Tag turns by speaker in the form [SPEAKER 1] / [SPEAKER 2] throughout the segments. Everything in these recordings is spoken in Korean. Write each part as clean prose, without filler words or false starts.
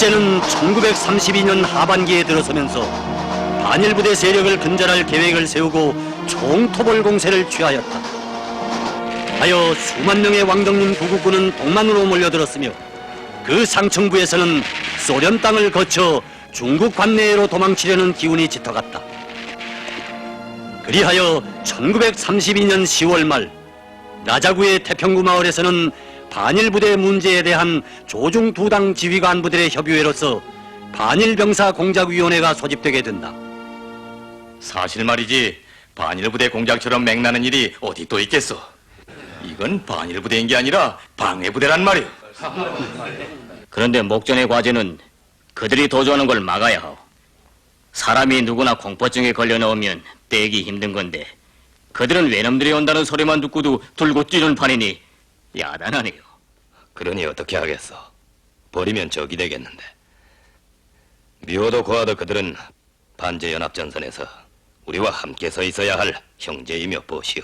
[SPEAKER 1] 일제는 1932년 하반기에 들어서면서 반일부대 세력을 근절할 계획을 세우고 총토벌 공세를 취하였다. 하여 수만 명의 왕덕림 구국군은 동만으로 몰려들었으며 그 상층부에서는 소련 땅을 거쳐 중국 관내로 도망치려는 기운이 짙어갔다. 그리하여 1932년 10월 말 나자구의 태평구 마을에서는 반일부대 문제에 대한 조중 두 당 지휘 간부들의 협의회로서 반일병사 공작위원회가 소집되게 된다.
[SPEAKER 2] 사실 말이지 반일부대 공작처럼 맹나는 일이 어디 또 있겠어. 이건 반일부대인 게 아니라 방해부대란 말이오.
[SPEAKER 3] 그런데 목전의 과제는 그들이 도주하는 걸 막아야 하오. 사람이 누구나 공포증에 걸려 나오면 떼기 힘든 건데 그들은 외놈들이 온다는 소리만 듣고도 들고 뛰는 판이니 야단하네요.
[SPEAKER 4] 그러니 어떻게 하겠어? 버리면 적이 되겠는데. 미워도 고하도 그들은 반제연합전선에서 우리와 함께 서 있어야 할 형제이며 보시오.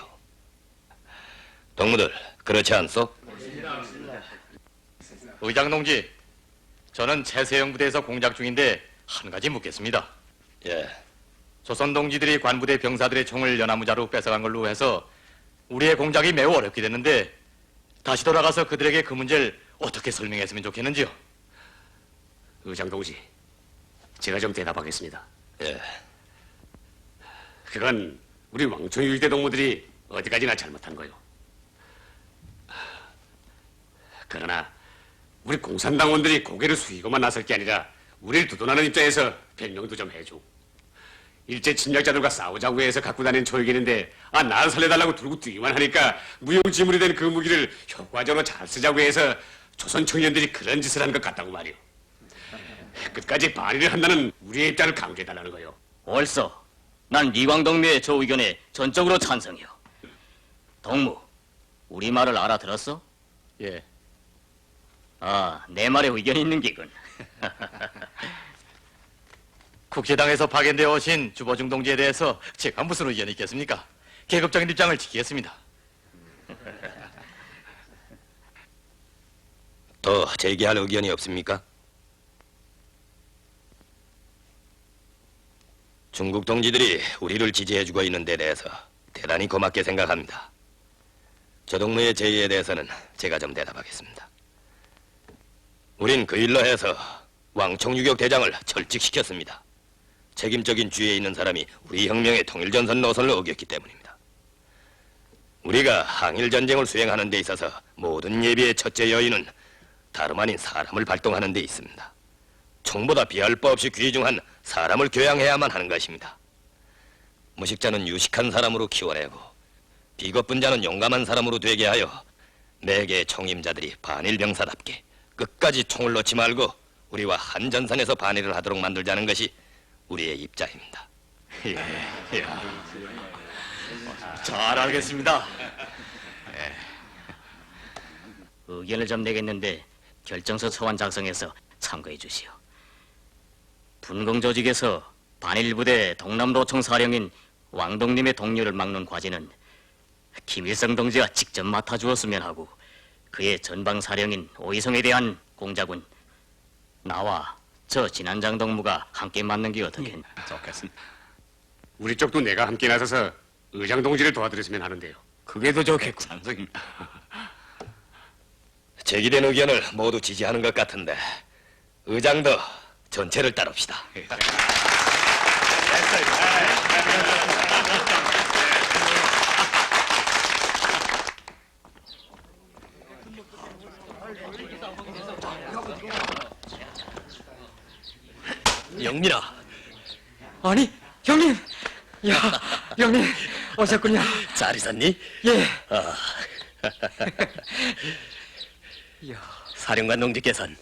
[SPEAKER 4] 동무들, 그렇지 않소?
[SPEAKER 2] 의장 동지, 저는 최세영 부대에서 공작 중인데 한 가지 묻겠습니다.
[SPEAKER 4] 예.
[SPEAKER 2] 조선 동지들이 관부대 병사들의 총을 연하무자로 뺏어간 걸로 해서 우리의 공작이 매우 어렵게 됐는데 다시 돌아가서 그들에게 그 문제를 어떻게 설명했으면 좋겠는지요?
[SPEAKER 5] 의장 동지, 제가 좀 대답하겠습니다.
[SPEAKER 4] 예.
[SPEAKER 5] 그건 우리 왕초유 일대 동무들이 어디까지나 잘못한 거요. 그러나 우리 공산당원들이 고개를 숙이고만 나설 게 아니라 우리를 두둔하는 입장에서 변명도 좀 해줘. 일제 침략자들과 싸우자고 해서 갖고 다니는 초역이는데 나를 살려달라고 들고 뛰기만 하니까 무용지물이 된 그 무기를 효과적으로 잘 쓰자고 해서 조선 청년들이 그런 짓을 한 것 같다고 말이오. 끝까지 반일을 한다는 우리의 입장을 강조해달라는 거요.
[SPEAKER 3] 옳소. 난 이광덕미의 저 의견에 전적으로 찬성이요. 동무, 우리 말을 알아들었어?
[SPEAKER 2] 예.
[SPEAKER 3] 아, 내 말에 의견이 있는 기군.
[SPEAKER 2] 국제당에서 파견되어 오신 주보중 동지에 대해서 제가 무슨 의견이 있겠습니까? 계급적인 입장을 지키겠습니다.
[SPEAKER 4] 더 제기할 의견이 없습니까? 중국 동지들이 우리를 지지해주고 있는 데 대해서 대단히 고맙게 생각합니다. 저 동무의 제의에 대해서는 제가 좀 대답하겠습니다. 우린 그 일로 해서 왕총유격 대장을 철직시켰습니다. 책임적인 주위에 있는 사람이 우리 혁명의 통일전선 노선을 어겼기 때문입니다. 우리가 항일전쟁을 수행하는 데 있어서 모든 예비의 첫째 여인은 다름 아닌 사람을 발동하는 데 있습니다. 총보다 비할 바 없이 귀중한 사람을 교양해야만 하는 것입니다. 무식자는 유식한 사람으로 키워내고 비겁분 자는 용감한 사람으로 되게 하여 매개의 총임자들이 반일병사답게 끝까지 총을 놓지 말고 우리와 한 전선에서 반일을 하도록 만들자는 것이 우리의 입장입니다.
[SPEAKER 2] 예. 잘 알겠습니다.
[SPEAKER 3] 의견을 좀 내겠는데 결정서 서원 작성해서 참고해 주시오. 분공조직에서 반일부대 동남도청 사령인 왕동님의 동료를 막는 과제는 김일성 동지가 직접 맡아주었으면 하고 그의 전방사령인 오이성에 대한 공작은 나와 저 진한장 동무가 함께 맡는 게 어떻겠나?
[SPEAKER 5] 좋겠습니다. 우리 쪽도 내가 함께 나서서 의장 동지를 도와드렸으면 하는데요.
[SPEAKER 2] 그게 더 좋겠군.
[SPEAKER 5] 찬성입니다.
[SPEAKER 4] 제기된 의견을 모두 지지하는 것 같은데 의장도 전체를 따릅시다.
[SPEAKER 1] 영민아.
[SPEAKER 6] 아니, 형님! 야, 형님, 오셨군요.
[SPEAKER 1] 잘 있었니?
[SPEAKER 6] 예. 야,
[SPEAKER 1] 사령관 동지께서는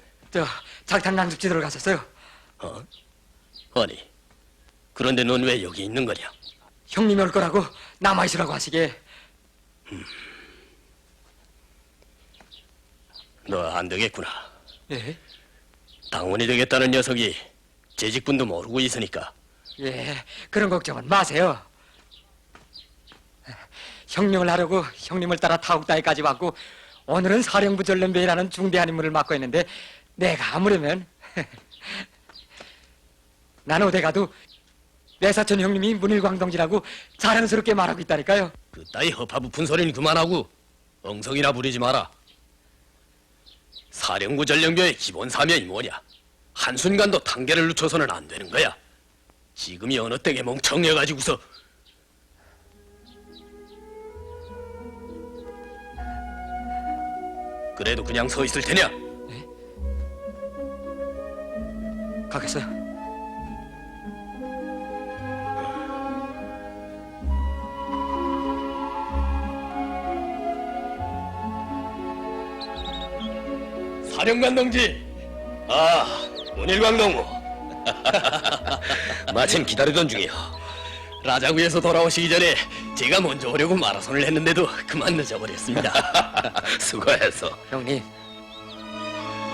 [SPEAKER 6] 작탕 난죽지도를 가셨어요.
[SPEAKER 1] 아니, 그런데 넌 왜 여기 있는 거냐?
[SPEAKER 6] 형님이 올 거라고 남아있으라고 하시게.
[SPEAKER 1] 너 안 되겠구나.
[SPEAKER 6] 예?
[SPEAKER 1] 당원이 되겠다는 녀석이 재직분도 모르고 있으니까.
[SPEAKER 6] 예, 그런 걱정은 마세요. 형님을 하려고 형님을 따라 타국다에까지 왔고 오늘은 사령부 전련병이라는 중대한 임무를 맡고 있는데 내가 아무려면 난 어디 가도 내 사촌 형님이 문일광동지라고 자랑스럽게 말하고 있다니까요.
[SPEAKER 4] 그따위 허파부푼 소리는 그만하고 엉성이나 부리지 마라. 사령부 전령병의 기본 사명이 뭐냐? 한순간도 단계를 늦춰서는 안 되는 거야. 지금이 어느 때게 멍청해가지고서. 그래도 그냥 서 있을 테냐?
[SPEAKER 6] 가겠어요.
[SPEAKER 4] 사령관 동지. 아, 문일광 동무. 마침 기다리던 중이요. 라자구에서 돌아오시기 전에 제가 먼저 오려고 마라손을 했는데도 그만 늦어버렸습니다. 수고했어.
[SPEAKER 6] 형님,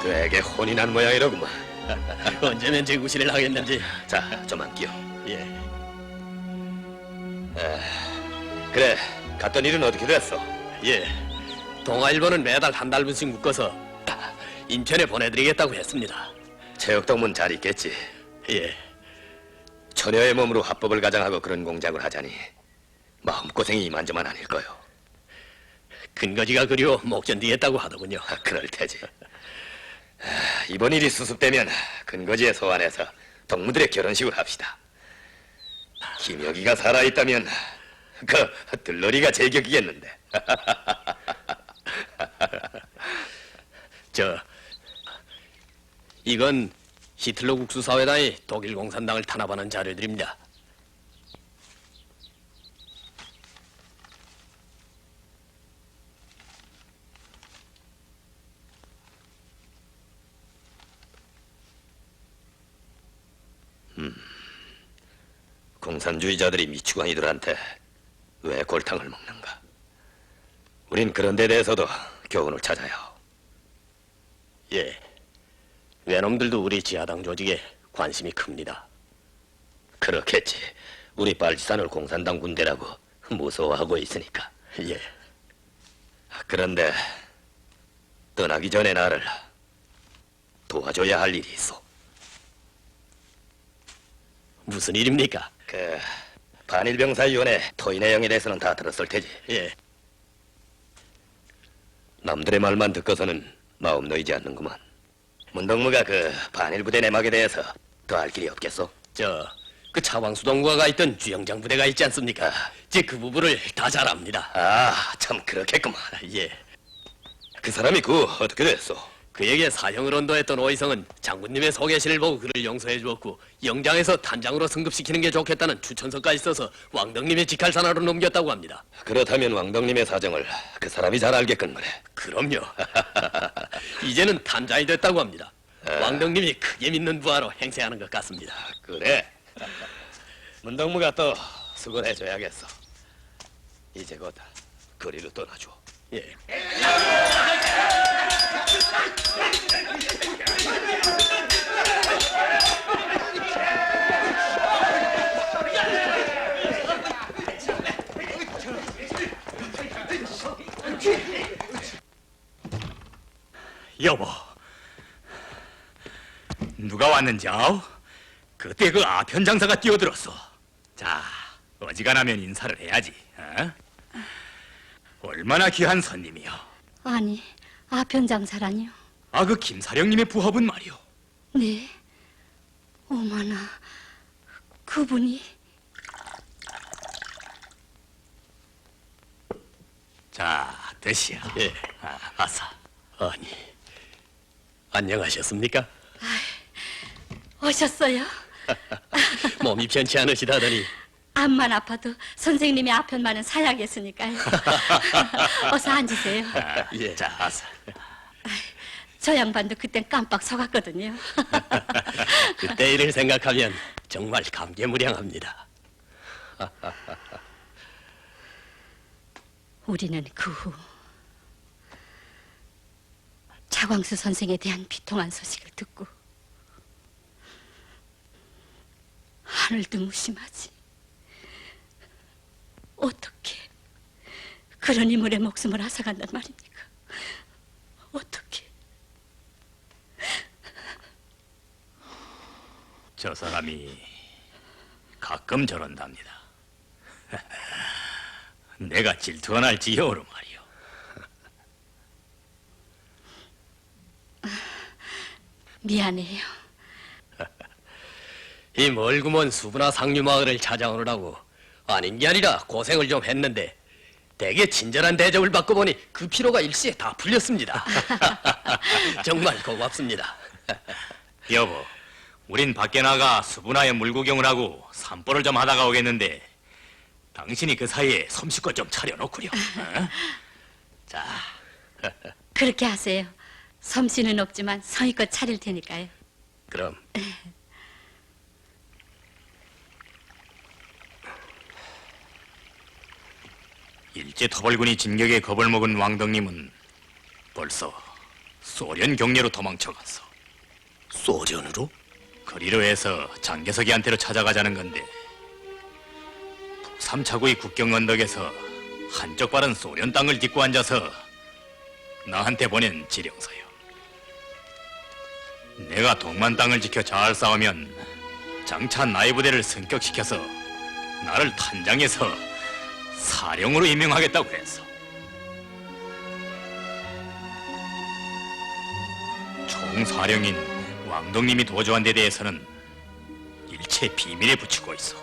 [SPEAKER 4] 되게 혼이 난 모양이로구만. 언제면 제 구실을 하겠는지. 자, 좀 앉기요. 예. 그래, 갔던 일은 어떻게 됐어? 예. 동아일보는 매달 한 달분씩 묶어서 인천에 보내드리겠다고 했습니다. 체육동문 잘 있겠지? 예. 처녀의 몸으로 화법을 가장하고 그런 공작을 하자니 마음고생이 이만저만 아닐 거요. 근거지가 그리워 목전디겠다고 하더군요. 그럴 테지. 이번 일이 수습되면 근거지에 소환해서 동무들의 결혼식을 합시다. 김여기가 살아있다면 그 들러리가 제격이겠는데. 이건 히틀러 국수사회당이 독일 공산당을 탄압하는 자료들입니다. 공산주의자들이 미추광이들한테 왜 골탕을 먹는가? 우린 그런 데 대해서도 교훈을 찾아야 하오. 예. 외놈들도 우리 지하당 조직에 관심이 큽니다. 그렇겠지. 우리 빨치산을 공산당 군대라고 무서워하고 있으니까. 예. 그런데 떠나기 전에 나를 도와줘야 할 일이 있어. 무슨 일입니까? 반일병사위원회 토의 내용에 대해서는 다 들었을 테지. 예. 남들의 말만 듣고서는 마음 놓이지 않는구만. 문동무가 반일부대 내막에 대해서 더 알 길이 없겠소? 그 차왕수동구가 가 있던 주영장 부대가 있지 않습니까? 제 그 부분을 다 잘 압니다. 아, 참 그렇겠구만. 예. 그 사람이 어떻게 됐소? 그에게 사형을 언도했던 오이성은 장군님의 소개신을 보고 그를 용서해 주었고 영장에서 단장으로 승급시키는 게 좋겠다는 추천서까지 써서 왕덕님의 직할산하로 넘겼다고 합니다. 그렇다면 왕덕님의 사정을 그 사람이 잘 알겠건 그래. 그럼요. 이제는 단장이 됐다고 합니다. 왕덕님이 크게 믿는 부하로 행세하는 것 같습니다. 그래. 문덕무가 또 수고를 해줘야겠어. 이제 곧 거리로 떠나줘. 예.
[SPEAKER 2] 여보, 누가 왔는지 아오? 그때 그 아편 장사가 뛰어들었어. 자, 어지간하면 인사를 해야지. 어? 얼마나 귀한 손님이요.
[SPEAKER 7] 아니, 아편 장사라니요?
[SPEAKER 2] 그 김사령님의 부하분 말이오.
[SPEAKER 7] 네. 어머나, 그분이.
[SPEAKER 2] 자, 드시오.
[SPEAKER 4] 예.
[SPEAKER 2] 아싸.
[SPEAKER 4] 아니, 안녕하셨습니까?
[SPEAKER 7] 오셨어요?
[SPEAKER 4] 몸이 편치 않으시다더니.
[SPEAKER 7] 암만 아파도 선생님이 아편만은 사야겠으니까요. 어서 앉으세요.
[SPEAKER 4] 예.
[SPEAKER 2] 자, 아싸.
[SPEAKER 7] 저 양반도 그땐 깜빡 속았거든요.
[SPEAKER 4] 그때 일을 생각하면 정말 감개무량합니다.
[SPEAKER 7] 우리는 그 후 차광수 선생에 대한 비통한 소식을 듣고 하늘도 무심하지. 어떻게 그런 인물의 목숨을 앗아간단 말입니까? 어떻게?
[SPEAKER 2] 저 사람이 가끔 저런답니다. 내가 질투가 날지요로 말이요.
[SPEAKER 7] 미안해요.
[SPEAKER 8] 이 멀고 먼 수분화 상류마을을 찾아오느라고 아닌 게 아니라 고생을 좀 했는데 되게 친절한 대접을 받고 보니 그 피로가 일시에 다 풀렸습니다. 정말 고맙습니다.
[SPEAKER 2] 여보, 우린 밖에 나가 수분화에 물구경을 하고 산보를 좀 하다가 오겠는데 당신이 그 사이에 솜씨껏 좀 차려놓구려. 어? 자,
[SPEAKER 7] 그렇게 하세요. 솜씨는 없지만 성의껏 차릴 테니까요.
[SPEAKER 8] 그럼
[SPEAKER 2] 일제 토벌군이 진격에 겁을 먹은 왕덕님은 벌써 소련 경례로 도망쳐갔어.
[SPEAKER 8] 소련으로?
[SPEAKER 2] 그리로 해서 장개석이한테로 찾아가자는 건데 북삼차구의 국경 언덕에서 한쪽 발은 소련 땅을 딛고 앉아서 나한테 보낸 지령서요. 내가 동만 땅을 지켜 잘 싸우면 장차 나의 부대를 승격시켜서 나를 탄장해서 사령으로 임명하겠다고 했어. 총사령인 왕덕님이 도주한 데 대해서는 일체 비밀에 붙이고 있어.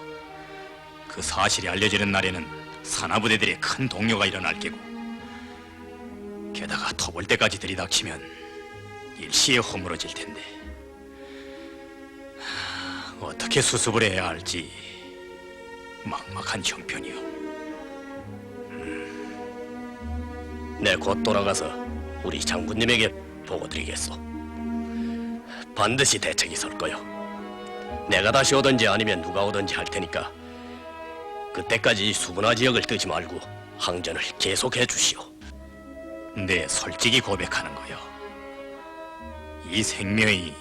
[SPEAKER 2] 그 사실이 알려지는 날에는 산하부대들의 큰 동요가 일어날 게고 게다가 토벌 때까지 들이닥치면 일시에 허물어질 텐데 어떻게 수습을 해야 할지 막막한 형편이요.
[SPEAKER 8] 내 곧 돌아가서 우리 장군님에게 보고드리겠소. 반드시 대책이 설 거요. 내가 다시 오든지 아니면 누가 오든지 할 테니까 그때까지 이 수분화 지역을 뜨지 말고 항전을 계속해 주시오.
[SPEAKER 2] 네, 솔직히 고백하는 거요. 이 생명이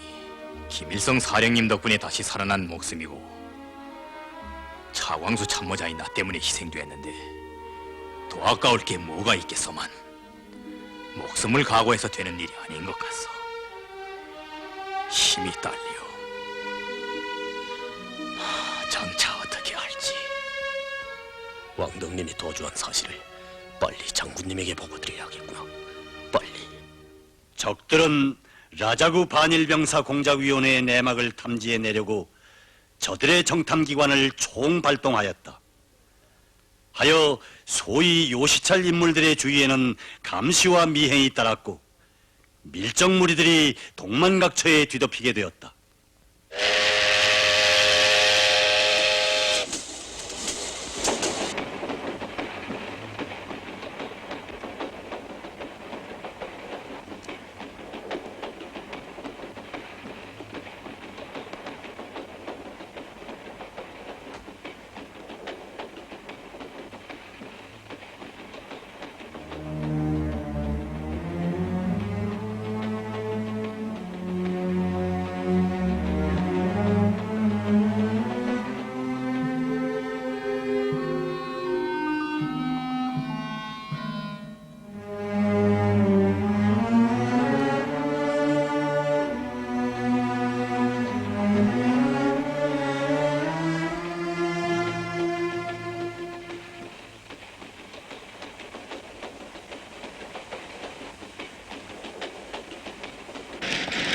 [SPEAKER 2] 김일성 사령님 덕분에 다시 살아난 목숨이고 차광수 참모자인 나 때문에 희생됐는데 더 아까울 게 뭐가 있겠소만 목숨을 각오해서 되는 일이 아닌 것 같소. 힘이 딸리오. 장차 어떻게 할지.
[SPEAKER 8] 왕덕님이 도주한 사실을 빨리 장군님에게 보고드려야겠구나. 빨리.
[SPEAKER 1] 적들은 라자구 반일병사 공작위원회의 내막을 탐지해내려고 저들의 정탐기관을 총발동하였다. 하여 소위 요시찰 인물들의 주위에는 감시와 미행이 따랐고 밀정 무리들이 동만각처에 뒤덮이게 되었다.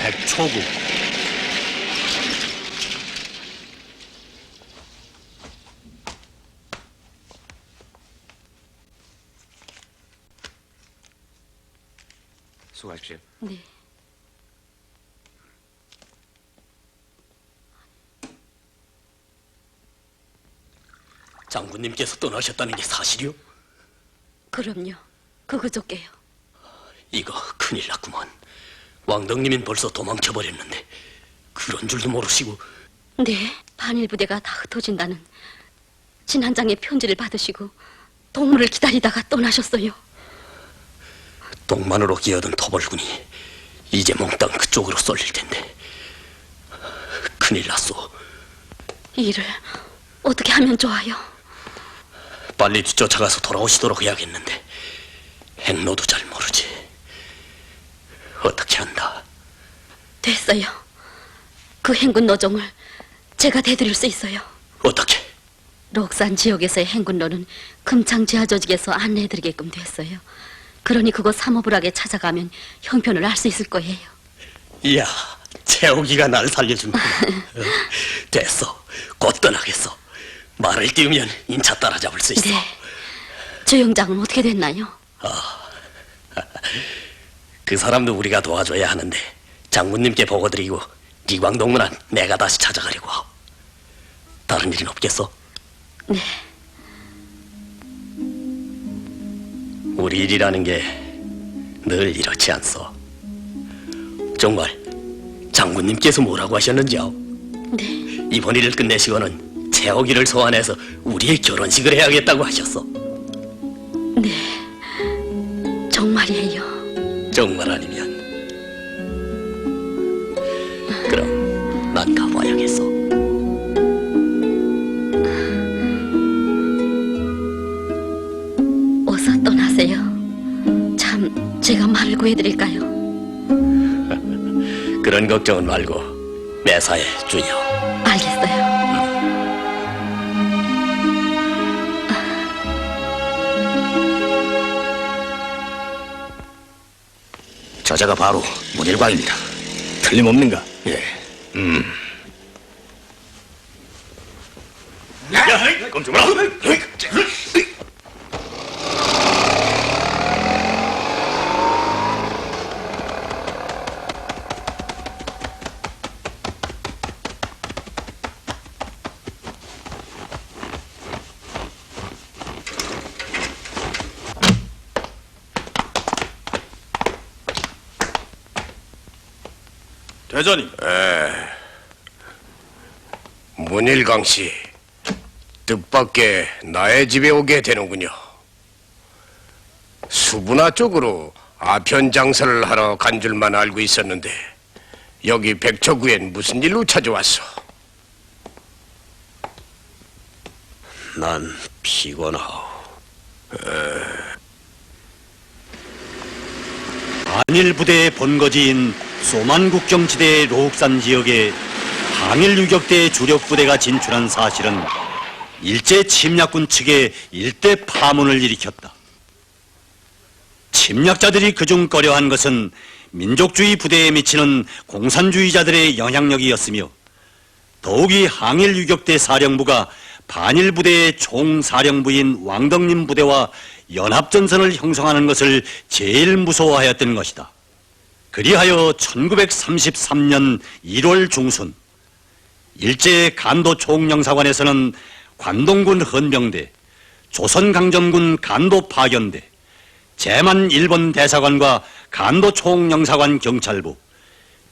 [SPEAKER 1] 백초구.
[SPEAKER 5] 수고하십시오.
[SPEAKER 7] 네.
[SPEAKER 8] 장군님께서 떠나셨다는 게 사실이요?
[SPEAKER 7] 그럼요. 그거저께요.
[SPEAKER 8] 이거 큰일 났구만. 왕덕님은 벌써 도망쳐버렸는데 그런 줄도 모르시고.
[SPEAKER 7] 네. 반일부대가 다 흩어진다는 진한장의 편지를 받으시고 동무를 기다리다가 떠나셨어요.
[SPEAKER 8] 동만으로 기어든 토벌군이 이제 몽땅 그쪽으로 쏠릴 텐데 큰일 났소.
[SPEAKER 7] 이 일을 어떻게 하면 좋아요?
[SPEAKER 8] 빨리 뒤쫓아가서 돌아오시도록 해야겠는데 행로도 잘 모르지. 어떻게 한다.
[SPEAKER 7] 됐어요. 그 행군 노정을 제가 대드릴 수 있어요.
[SPEAKER 8] 어떻게?
[SPEAKER 7] 록산 지역에서의 행군로는 금창 지하 조직에서 안내해드리게끔 됐어요. 그러니 그곳 사모불하게 찾아가면 형편을 알 수 있을 거예요.
[SPEAKER 8] 이야, 채옥이가 날 살려준다. 됐어. 곧 떠나겠어. 말을 띄우면 인차 따라잡을 수 있어.
[SPEAKER 7] 네. 조영장은 어떻게 됐나요?
[SPEAKER 8] 그 사람도 우리가 도와줘야 하는데 장군님께 보고드리고 이광동문안 내가 다시 찾아가려고 하오. 다른 일은 없겠어?
[SPEAKER 7] 네.
[SPEAKER 8] 우리 일이라는 게 늘 이렇지 않소. 정말 장군님께서 뭐라고 하셨는지요?
[SPEAKER 7] 네.
[SPEAKER 8] 이번 일을 끝내시고는 채옥이를 소환해서 우리의 결혼식을 해야겠다고 하셨어.
[SPEAKER 7] 네. 정말이에요.
[SPEAKER 8] 정말 아니면 그럼 난 가봐야겠어.
[SPEAKER 7] 어서 떠나세요. 참, 제가 말을 구해드릴까요?
[SPEAKER 8] 그런 걱정은 말고 매사에 주여.
[SPEAKER 7] 알겠어요.
[SPEAKER 4] 저자가 바로 문일광입니다.
[SPEAKER 8] 틀림없는가?
[SPEAKER 4] 예.
[SPEAKER 8] 야, 꼼짝마라.
[SPEAKER 2] 대전이
[SPEAKER 9] 문일강 씨, 뜻밖의 나의 집에 오게 되는군요. 수분화 쪽으로 아편 장사를 하러 간 줄만 알고 있었는데 여기 백초구엔 무슨 일로 찾아왔어?
[SPEAKER 8] 난 피곤하오.
[SPEAKER 1] 한일 부대의 본거지인 소만국경지대의 록산 지역에 항일 유격대의 주력 부대가 진출한 사실은 일제 침략군 측의 일대 파문을 일으켰다. 침략자들이 그중 꺼려한 것은 민족주의 부대에 미치는 공산주의자들의 영향력이었으며 더욱이 항일 유격대 사령부가 반일 부대의 총사령부인 왕덕님 부대와 연합전선을 형성하는 것을 제일 무서워하였던 것이다. 그리하여 1933년 1월 중순 일제 간도 총영사관에서는 관동군 헌병대, 조선강점군 간도 파견대, 제만 일본 대사관과 간도 총영사관 경찰부,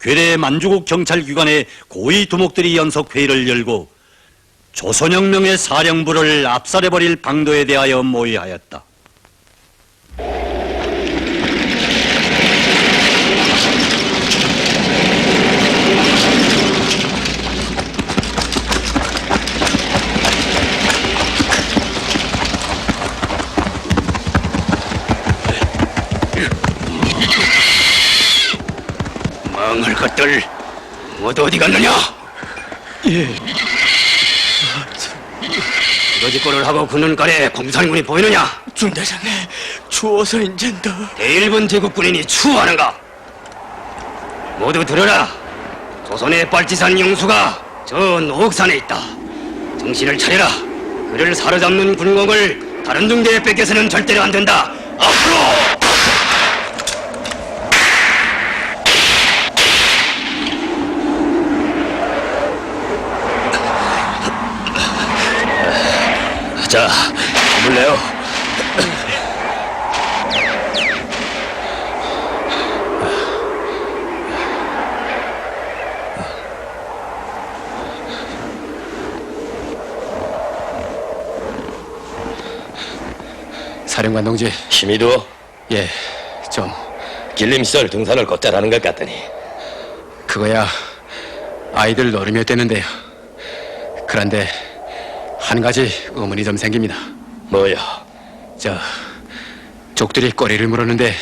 [SPEAKER 1] 괴뢰 만주국 경찰기관의 고위 두목들이 연석회의를 열고 조선혁명의 사령부를 압살해버릴 방도에 대하여 모의하였다.
[SPEAKER 4] 망할 것들 모두 어디 갔느냐? 이거짓골을 하고 굳는깔에 공산군이 보이느냐?
[SPEAKER 8] 중대장님, 추워서 인젠 더.
[SPEAKER 4] 대일본 제국군인이 추하는가? 모두 들어라. 조선의 빨치산 용수가 저 노옥산에 있다. 정신을 차려라. 그를 사로잡는 군공을 다른 중대에 뺏겨서는 절대로 안 된다. 앞으로! 자, 힘을 내요.
[SPEAKER 6] 사령관 동지,
[SPEAKER 4] 힘이 두어
[SPEAKER 6] 예, 좀
[SPEAKER 4] 길림시설 등산을 곧잘 하는 것 같더니
[SPEAKER 6] 그거야 아이들 노름이 되는데요. 그런데 한 가지 의문이 좀 생깁니다.
[SPEAKER 4] 뭐야?
[SPEAKER 6] 저 족들이 꼬리를 물었는데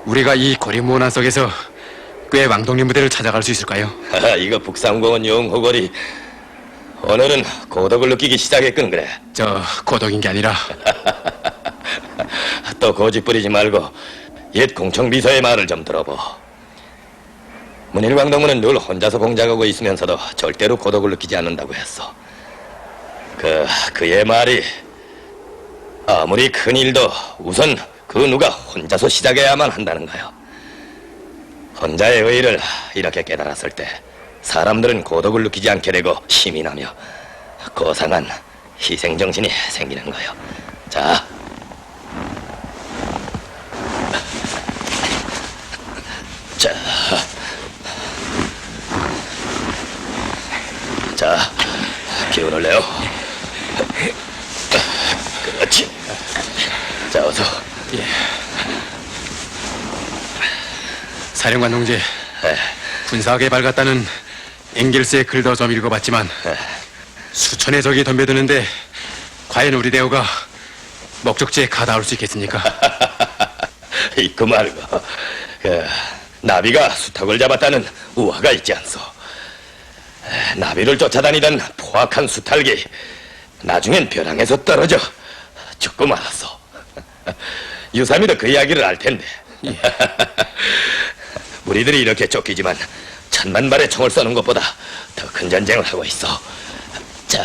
[SPEAKER 6] 우리가 이 고리모난 속에서 꽤 왕동님 부대를 찾아갈 수 있을까요?
[SPEAKER 4] 하하, 이거 북상공원 영호거리 오늘은 고독을 느끼기 시작했군 그래.
[SPEAKER 5] 저 고독인 게 아니라
[SPEAKER 4] 또 고집 부리지 말고 옛 공청비서의 말을 좀 들어보. 문일광동무는 늘 혼자서 공작하고 있으면서도 절대로 고독을 느끼지 않는다고 했어. 그의 말이 아무리 큰 일도 우선 그 누가 혼자서 시작해야만 한다는 거요. 혼자의 의의를 이렇게 깨달았을 때 사람들은 고독을 느끼지 않게 되고 힘이 나며 고상한 희생정신이 생기는 거요. 자, 자, 기운을 내요. 그렇지. 자, 어서.
[SPEAKER 5] 사령관 동지, 군사개발 같다는 앵겔스의 글도 좀 읽어봤지만 수천의 적이 덤벼드는데 과연 우리 대우가 목적지에 가닿을 수 있겠습니까?
[SPEAKER 4] 잊고 말고 나비가 수탉을 잡았다는 우화가 있지 않소. 나비를 쫓아다니던 포악한 수탉이 나중엔 벼랑에서 떨어져 죽고 말았소. 유삼이도 그 이야기를 알 텐데. 우리들이 이렇게 쫓기지만 1000만 발의 총을 쏘는 것보다 더 큰 전쟁을 하고 있어. 자,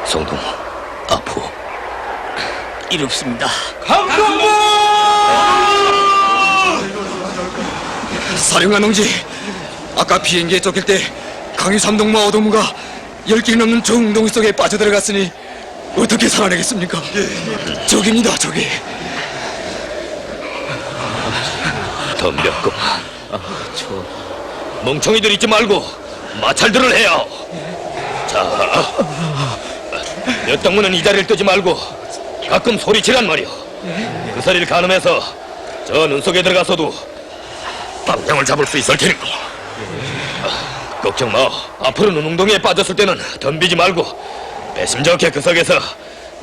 [SPEAKER 4] 송동 아프.
[SPEAKER 3] 이롭습니다.
[SPEAKER 6] 사령관 동지, 아까 비행기에 쫓길 때 강유 삼동무와 어동무가 10길이 넘는 저웅덩이 속에 빠져들어갔으니 어떻게 살아내겠습니까? 적입니다, 적이.
[SPEAKER 4] 덤볐고. 멍청이들 잊지 말고 마찰들을 해야. 자, 몇 동무는 이 자리를 뜨지 말고 가끔 소리치란 말이오. 그 소리를 가늠해서 저 눈 속에 들어가서도 방향을 잡을 수 있을 테니까. 걱정 마. 앞으로는 웅덩이에 빠졌을 때는 덤비지 말고 배심쩍게 그 속에서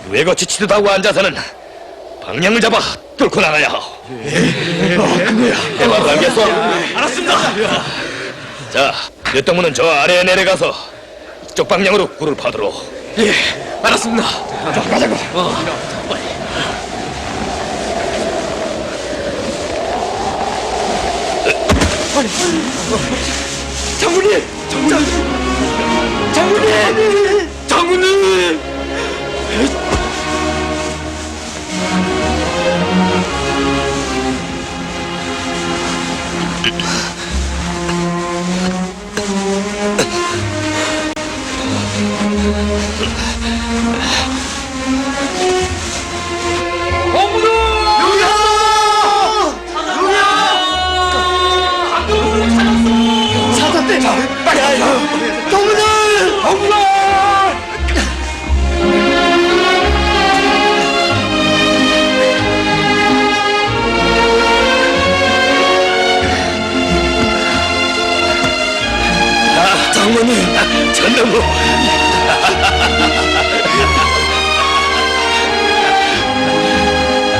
[SPEAKER 4] 누에고 지치듯 하고 앉아서는 방향을 잡아 뚫고 나가야 하오. 그거야. 내 말 알겠어? 알았습니다. 자, 몇 동무는 저 아래에 내려가서 이쪽 방향으로 굴을 파도록.
[SPEAKER 6] 예, 알았습니다. 자, 가자고. 장군님! 장군님! 장군님!
[SPEAKER 4] 장군님, 전동무.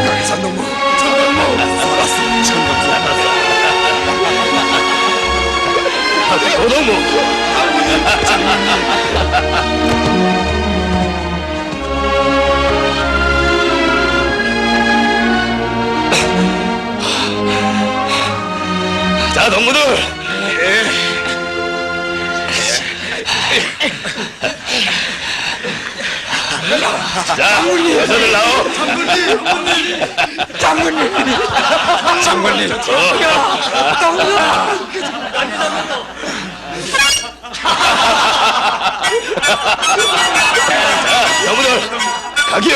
[SPEAKER 6] 강해산동무, 전동무, 살았어. 전동무 살았어.
[SPEAKER 4] 고동무. 자, 동무들. 자, 여자들 나오.
[SPEAKER 6] 장군님! 장군님!
[SPEAKER 4] 여러분들 가기요.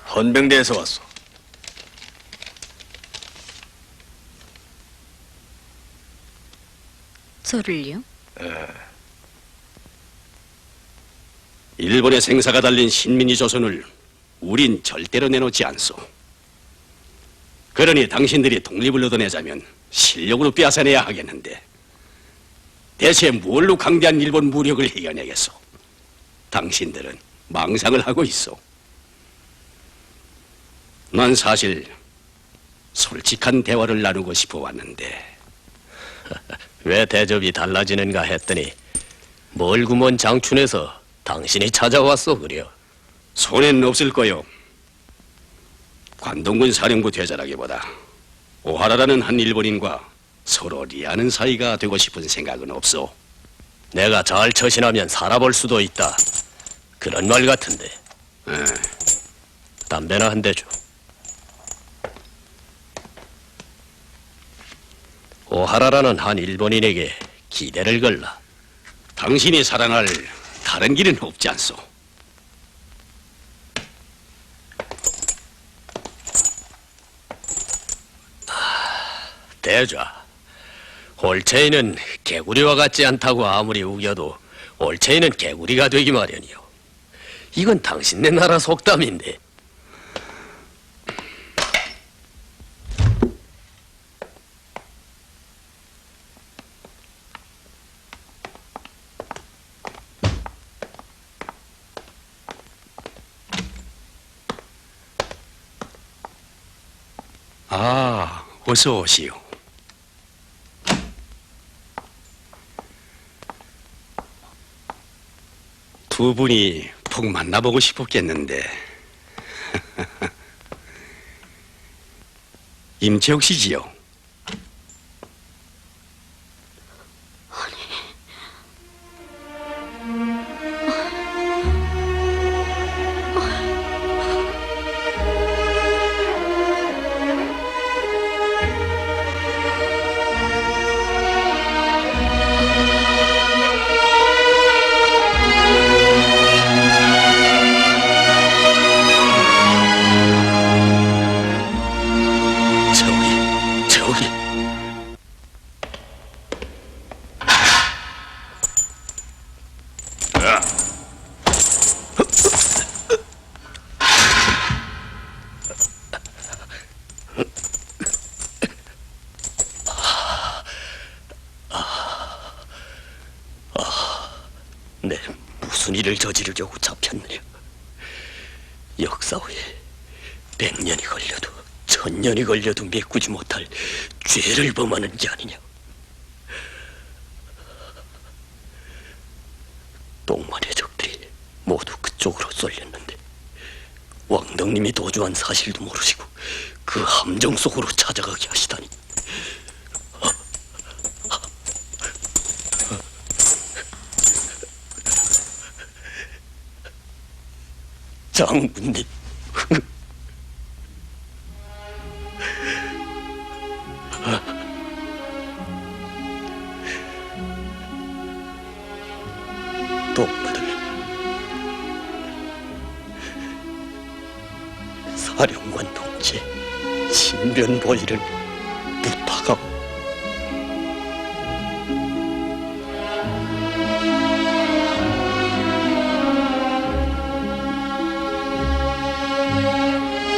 [SPEAKER 8] 헌병대에서 왔어.
[SPEAKER 7] 저를요?
[SPEAKER 1] 일본의 생사가 달린 신민이 조선을 우린 절대로 내놓지 않소. 그러니 당신들이 독립을 얻어내자면 실력으로 빼앗아내야 하겠는데 대체 뭘로 강대한 일본 무력을 이겨내겠소? 당신들은 망상을 하고 있어. 난 사실 솔직한 대화를 나누고 싶어 왔는데
[SPEAKER 8] 왜 대접이 달라지는가 했더니 멀구먼 장춘에서 당신이 찾아왔어 그려.
[SPEAKER 1] 손해는 없을 거요. 관동군 사령부 대자라기보다 오하라라는 한 일본인과 서로 리하는 사이가 되고 싶은 생각은 없소.
[SPEAKER 8] 내가 잘 처신하면 살아볼 수도 있다. 그런 말 같은데. 담배나 한 대 줘. 오하라라는 한 일본인에게 기대를 걸라.
[SPEAKER 1] 당신이 살아날 다른 길은 없지 않소.
[SPEAKER 8] 대좌, 올체이는 개구리와 같지 않다고 아무리 우겨도 올체이는 개구리가 되기 마련이요. 이건 당신네 나라 속담인데.
[SPEAKER 1] 아, 어서 오시오. 두 분이 푹 만나보고 싶었겠는데 임채욱 씨지요?
[SPEAKER 8] 저기. 내 무슨 일을 저지르려고 잡혔느냐. 역사 후에 100년이 걸려도 1000년이 걸려도 메꾸지 못할 죄를 범하는 게 아니냐. 똥만의 적들이 모두 그쪽으로 쏠렸는데 왕덕님이 도주한 사실도 모르시고 그 함정 속으로 찾아가게 하시다니. 장군님, 동무들, 사령관 동지 신변보위를 부탁하고.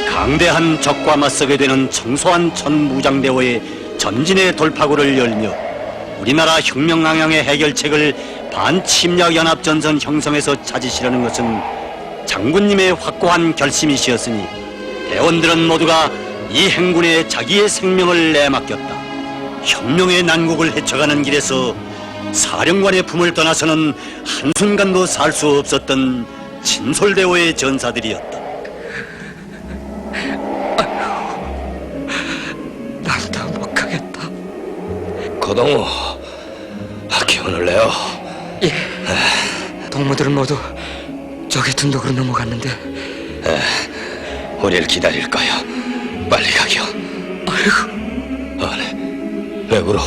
[SPEAKER 1] 강대한 적과 맞서게 되는 청소한 천무장대호의 전진의 돌파구를 열며 우리나라 혁명항양의 해결책을 반침략연합전선 형성해서 찾으시려는 것은 장군님의 확고한 결심이시었으니 대원들은 모두가 이 행군에 자기의 생명을 내맡겼다. 혁명의 난국을 헤쳐가는 길에서 사령관의 품을 떠나서는 한순간도 살 수 없었던 진솔대호의 전사들이었다.
[SPEAKER 4] 고동우, 기운을 내요.
[SPEAKER 6] 동무들은 모두 저기 둔덕으로 넘어갔는데.
[SPEAKER 4] 우릴 기다릴 거야. 빨리 가겨.
[SPEAKER 6] 아이고,
[SPEAKER 4] 왜 울어?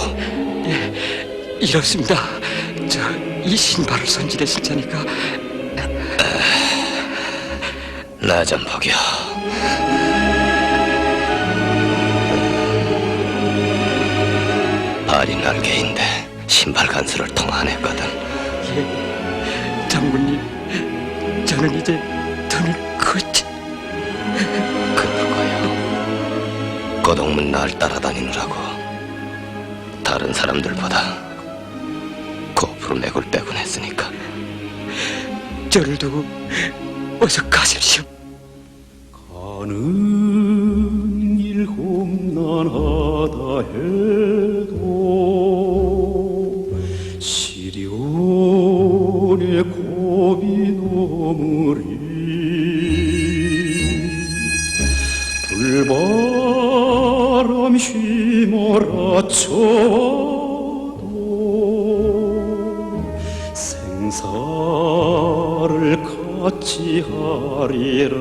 [SPEAKER 6] 이렇습니다. 이 신발을 선지대 신자니까.
[SPEAKER 4] 나 좀 보겨. 발이 날개인데 신발 간수를 통안했거든.
[SPEAKER 6] 장군님, 저는 이제 돈을 걷지.
[SPEAKER 4] 그럴 거야. 고동문 날 따라다니느라고 다른 사람들보다 고프로 맥을 빼곤 했으니까.
[SPEAKER 6] 저를 두고 어서 가십시오.
[SPEAKER 1] 가는 길 험난하다 해도 시련의 고비 넘으리 불바람 휘몰아쳐도 생사를 같이 하리라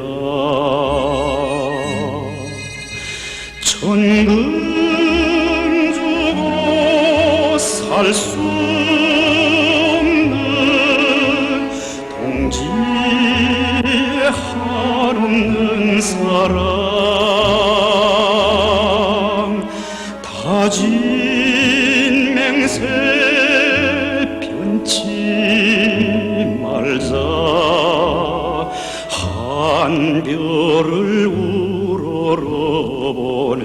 [SPEAKER 1] 천근죽으로 살 수 없는 동지에 한없는 사랑 다진 맹세 변치 말자 한 별을 우러러보네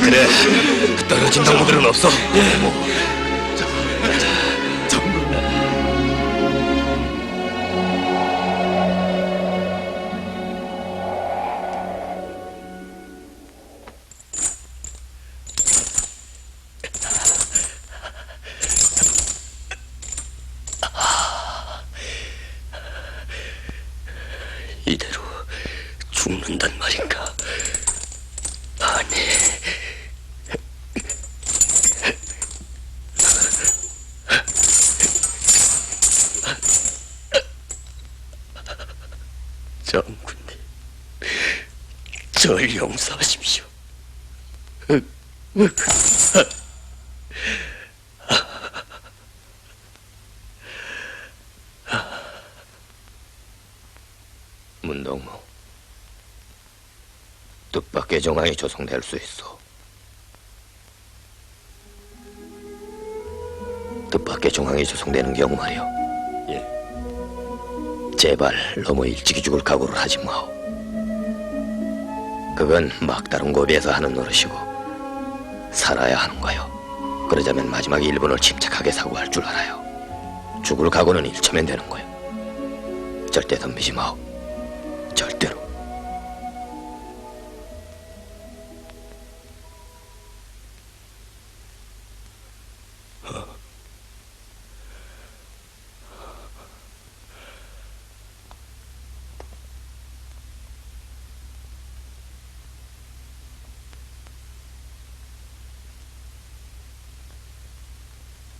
[SPEAKER 4] 그래, 떨어진 동무들은 없어?
[SPEAKER 8] 이대로 죽는단 말인가? 아니. 장군님, 절 용서하십시오.
[SPEAKER 4] 문동무, 뜻밖의 정황이 조성될 수 있어. 뜻밖의 정황이 조성되는 경우 말이오. 제발 너무 일찍이 죽을 각오를 하지 마오. 그건 막다른 고비에서 하는 노릇이고 살아야 하는 거요. 그러자면 마지막에 일본을 침착하게 사고할 줄 알아요. 죽을 각오는 1초면 되는 거요. 절대 덤비지 마오. 절대로.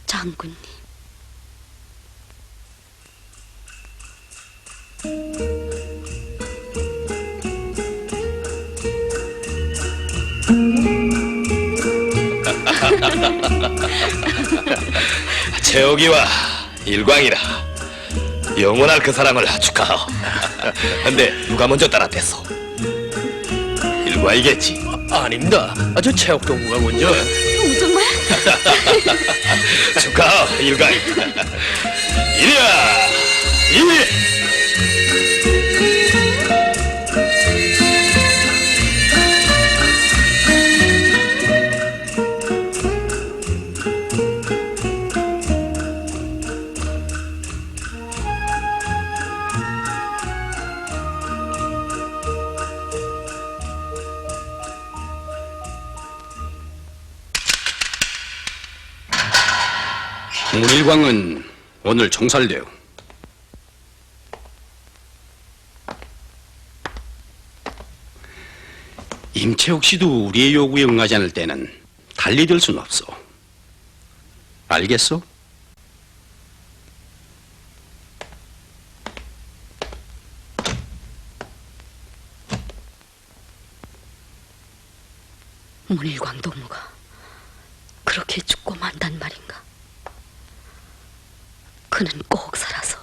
[SPEAKER 7] 장군님.
[SPEAKER 4] 최옥이와 일광이라 영원할 그 사랑을 축하하오. 근데 누가 먼저 따라댔어? 일광이겠지.
[SPEAKER 8] 아닙니다. 저 체육 동무가 먼저.
[SPEAKER 4] 축하, 일가이. 이리야, 이리.
[SPEAKER 10] 문일광은 오늘 총살돼요. 임채욱 씨도 우리의 요구에 응하지 않을 때는 달리 들 수는 없어. 알겠어?
[SPEAKER 7] 문일광 동무가 그렇게 죽고 만단 말인가? 그는 꼭 살아서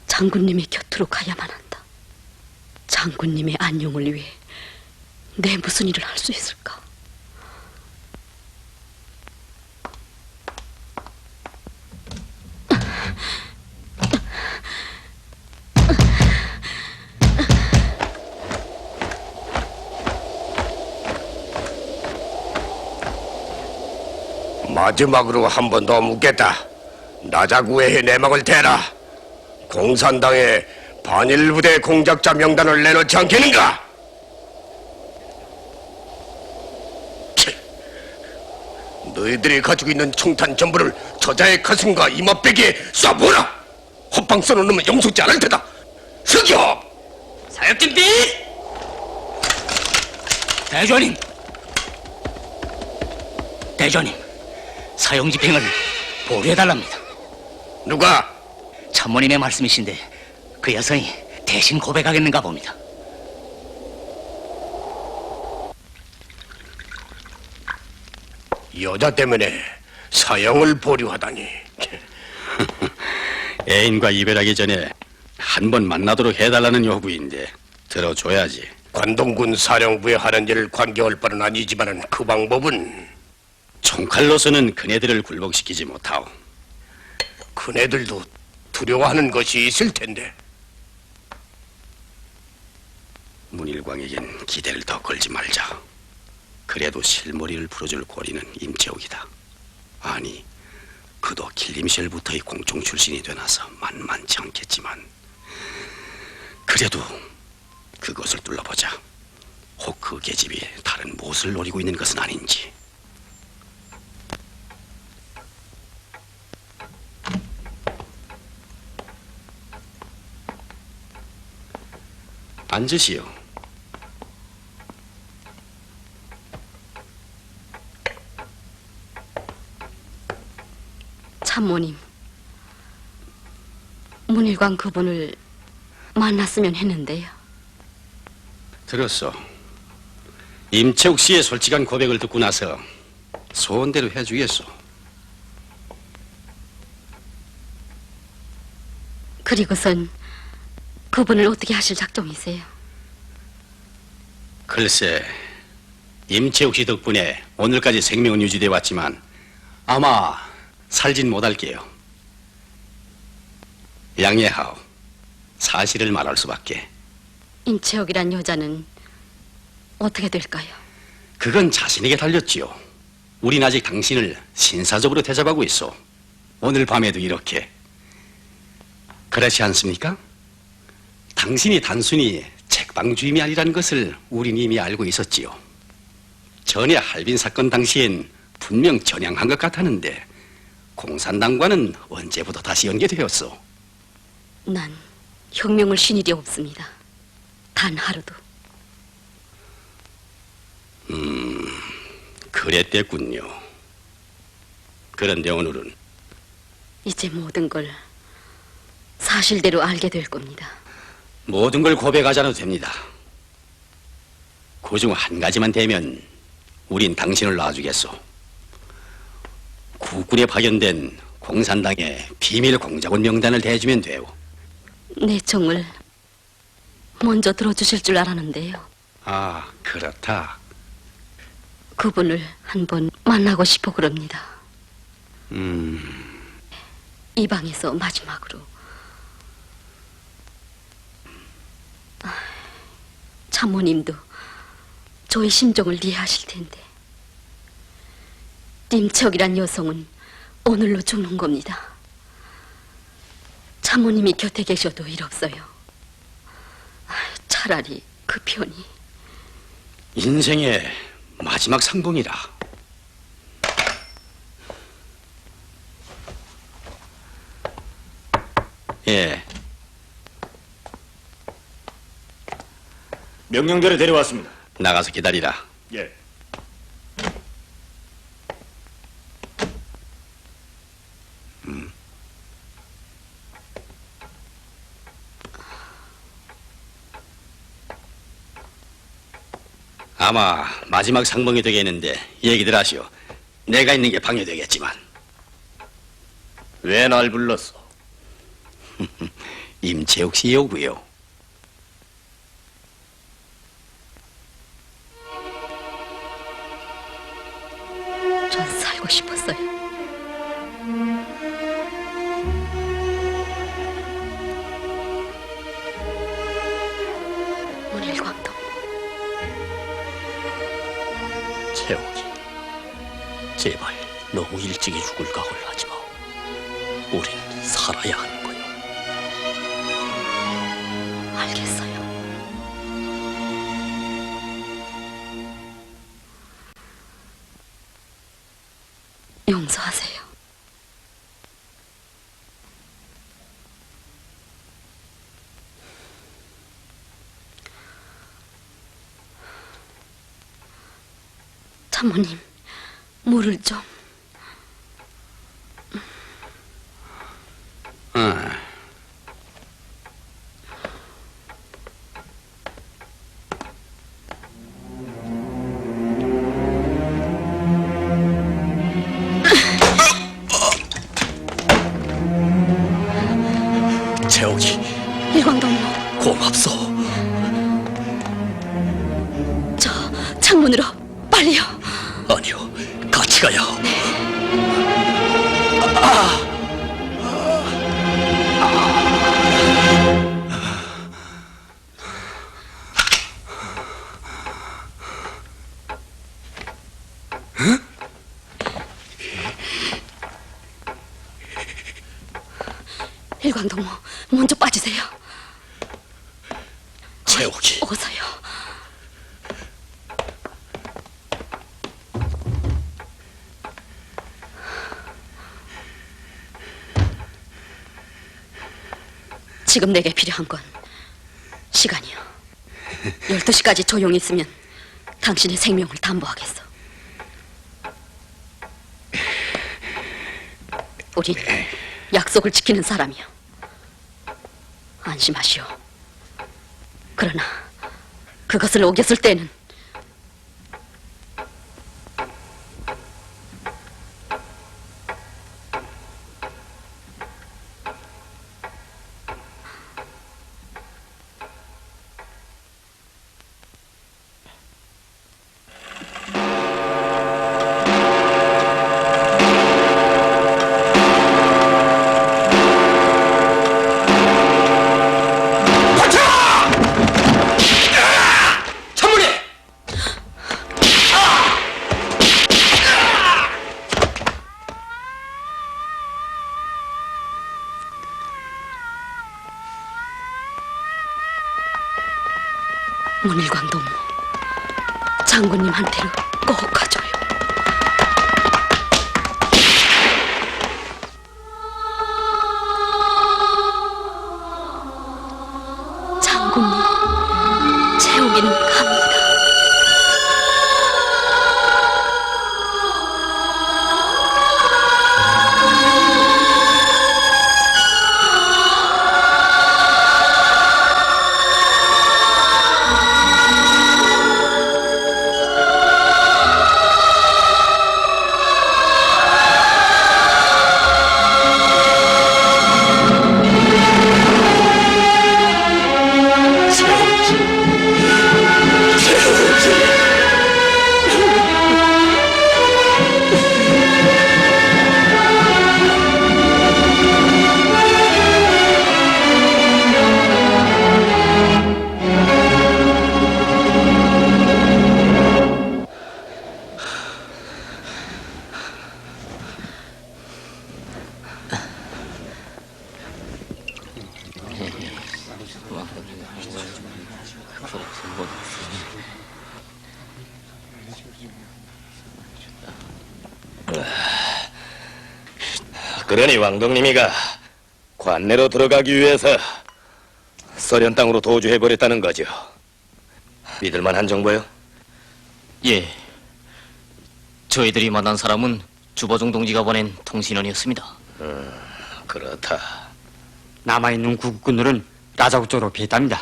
[SPEAKER 7] 장군님의 곁으로 가야만 한다. 장군님의 안녕을 위해 내 무슨 일을 할 수 있을까?
[SPEAKER 9] 마지막으로 한 번 더 묻겠다. 나자구의 내막을 대라. 공산당에 반일부대 공작자 명단을 내놓지 않겠는가? 치! 너희들이 가지고 있는 총탄 전부를 저자의 가슴과 이마빼기에 쏴보라. 헛방 써놓은 놈은 용서지 않을 테다. 석여!
[SPEAKER 3] 사역진빛! 대전님! 대전님, 사형 집행을 보류해달랍니다.
[SPEAKER 9] 누가?
[SPEAKER 3] 참모님의 말씀이신데 그 여성이 대신 고백하겠는가 봅니다.
[SPEAKER 9] 여자 때문에 사형을 보류하다니.
[SPEAKER 10] 애인과 이별하기 전에 한 번 만나도록 해달라는 요구인데 들어줘야지.
[SPEAKER 9] 관동군 사령부에 하는 일을 관계할 바는 아니지만은 그 방법은
[SPEAKER 10] 총칼로서는 그네들을 굴복시키지 못하오.
[SPEAKER 9] 그네들도 두려워하는 것이 있을 텐데.
[SPEAKER 10] 문일광에겐 기대를 더 걸지 말자. 그래도 실머리를 풀어줄 고리는 임채옥이다. 아니, 그도 길림쉘부터의 공총 출신이 되나서 만만치 않겠지만 그래도 그것을 둘러보자. 혹 그 계집이 다른 무엇을 노리고 있는 것은 아닌지. 앉으시오.
[SPEAKER 7] 참모님, 문일광 그분을 만났으면 했는데요.
[SPEAKER 10] 들었어. 임채욱 씨의 솔직한 고백을 듣고 나서 소원대로 해주겠소.
[SPEAKER 7] 그리고선 그분을 어떻게 하실 작정이세요?
[SPEAKER 10] 글쎄, 임채욱 씨 덕분에 오늘까지 생명은 유지돼 왔지만 아마 살진 못할게요. 양해하오. 사실을 말할 수밖에.
[SPEAKER 7] 임채옥이란 여자는 어떻게 될까요?
[SPEAKER 10] 그건 자신에게 달렸지요. 우린 아직 당신을 신사적으로 대접하고 있어. 오늘 밤에도 이렇게. 그렇지 않습니까? 당신이 단순히 책방 주임이 아니라는 것을 우린 이미 알고 있었지요. 전에 할빈 사건 당시엔 분명 전향한 것 같았는데 공산당과는 언제부터 다시 연계되었어.
[SPEAKER 7] 난 혁명을 쉰 일이 없습니다. 단 하루도.
[SPEAKER 10] 그랬댔군요. 그런데 오늘은
[SPEAKER 7] 이제 모든 걸 사실대로 알게 될 겁니다.
[SPEAKER 10] 모든 걸 고백하지 않아도 됩니다. 그중 한 가지만 되면 우린 당신을 놔주겠소. 국군에 파견된 공산당의 비밀 공작원 명단을 대주면 돼요.
[SPEAKER 7] 내 청을 먼저 들어주실 줄 알았는데요.
[SPEAKER 10] 아, 그렇다.
[SPEAKER 7] 그분을 한번 만나고 싶어 그럽니다. 이 방에서 마지막으로. 참모님도 저의 심정을 이해하실 텐데 님척이란 여성은 오늘로 죽는 겁니다. 참모님이 곁에 계셔도 일 없어요. 차라리 그 편이.
[SPEAKER 10] 인생의 마지막 상봉이라. 예,
[SPEAKER 11] 명령대로 데려왔습니다.
[SPEAKER 10] 나가서 기다리라.
[SPEAKER 11] 예.
[SPEAKER 10] 아마 마지막 상봉이 되겠는데 얘기들 하시오. 내가 있는 게 방해되겠지만.
[SPEAKER 8] 왜 날 불렀어?
[SPEAKER 10] 임채욱 씨 요구요.
[SPEAKER 7] 전 살고 싶었어요. 문일광동.
[SPEAKER 8] 채옥이, 제발 너무 일찍이 죽을 각오를 하지 마. 우린 살아야 하는 거야.
[SPEAKER 7] 알겠어요. 용서하세요. 참모님, 물을 좀.
[SPEAKER 8] 채옥이,
[SPEAKER 7] 일광동무,
[SPEAKER 8] 고맙소.
[SPEAKER 7] 저 창문으로 빨리요.
[SPEAKER 8] 아니요, 같이 가야.
[SPEAKER 7] 일광동무, 먼저 빠지세요.
[SPEAKER 8] 채옥이,
[SPEAKER 7] 어서요. 지금 내게 필요한 건 시간이요. 12시까지 조용히 있으면 당신의 생명을 담보하겠어. 우린 약속을 지키는 사람이요. 안심하시오. 그러나 그것을 어겼을 때는 문일광동무, 장군님한테로 꼭 가줘요. 장군님, 채옥이는 갑니다.
[SPEAKER 4] 그러니 왕동님이가 관내로 들어가기 위해서 서련 땅으로 도주해버렸다는 거죠. 믿을만한 정보요?
[SPEAKER 3] 예. 저희들이 만난 사람은 주보종 동지가 보낸 통신원이었습니다.
[SPEAKER 4] 그렇다.
[SPEAKER 11] 남아있는 구국군들은 라자구 쪽으로 피했답니다.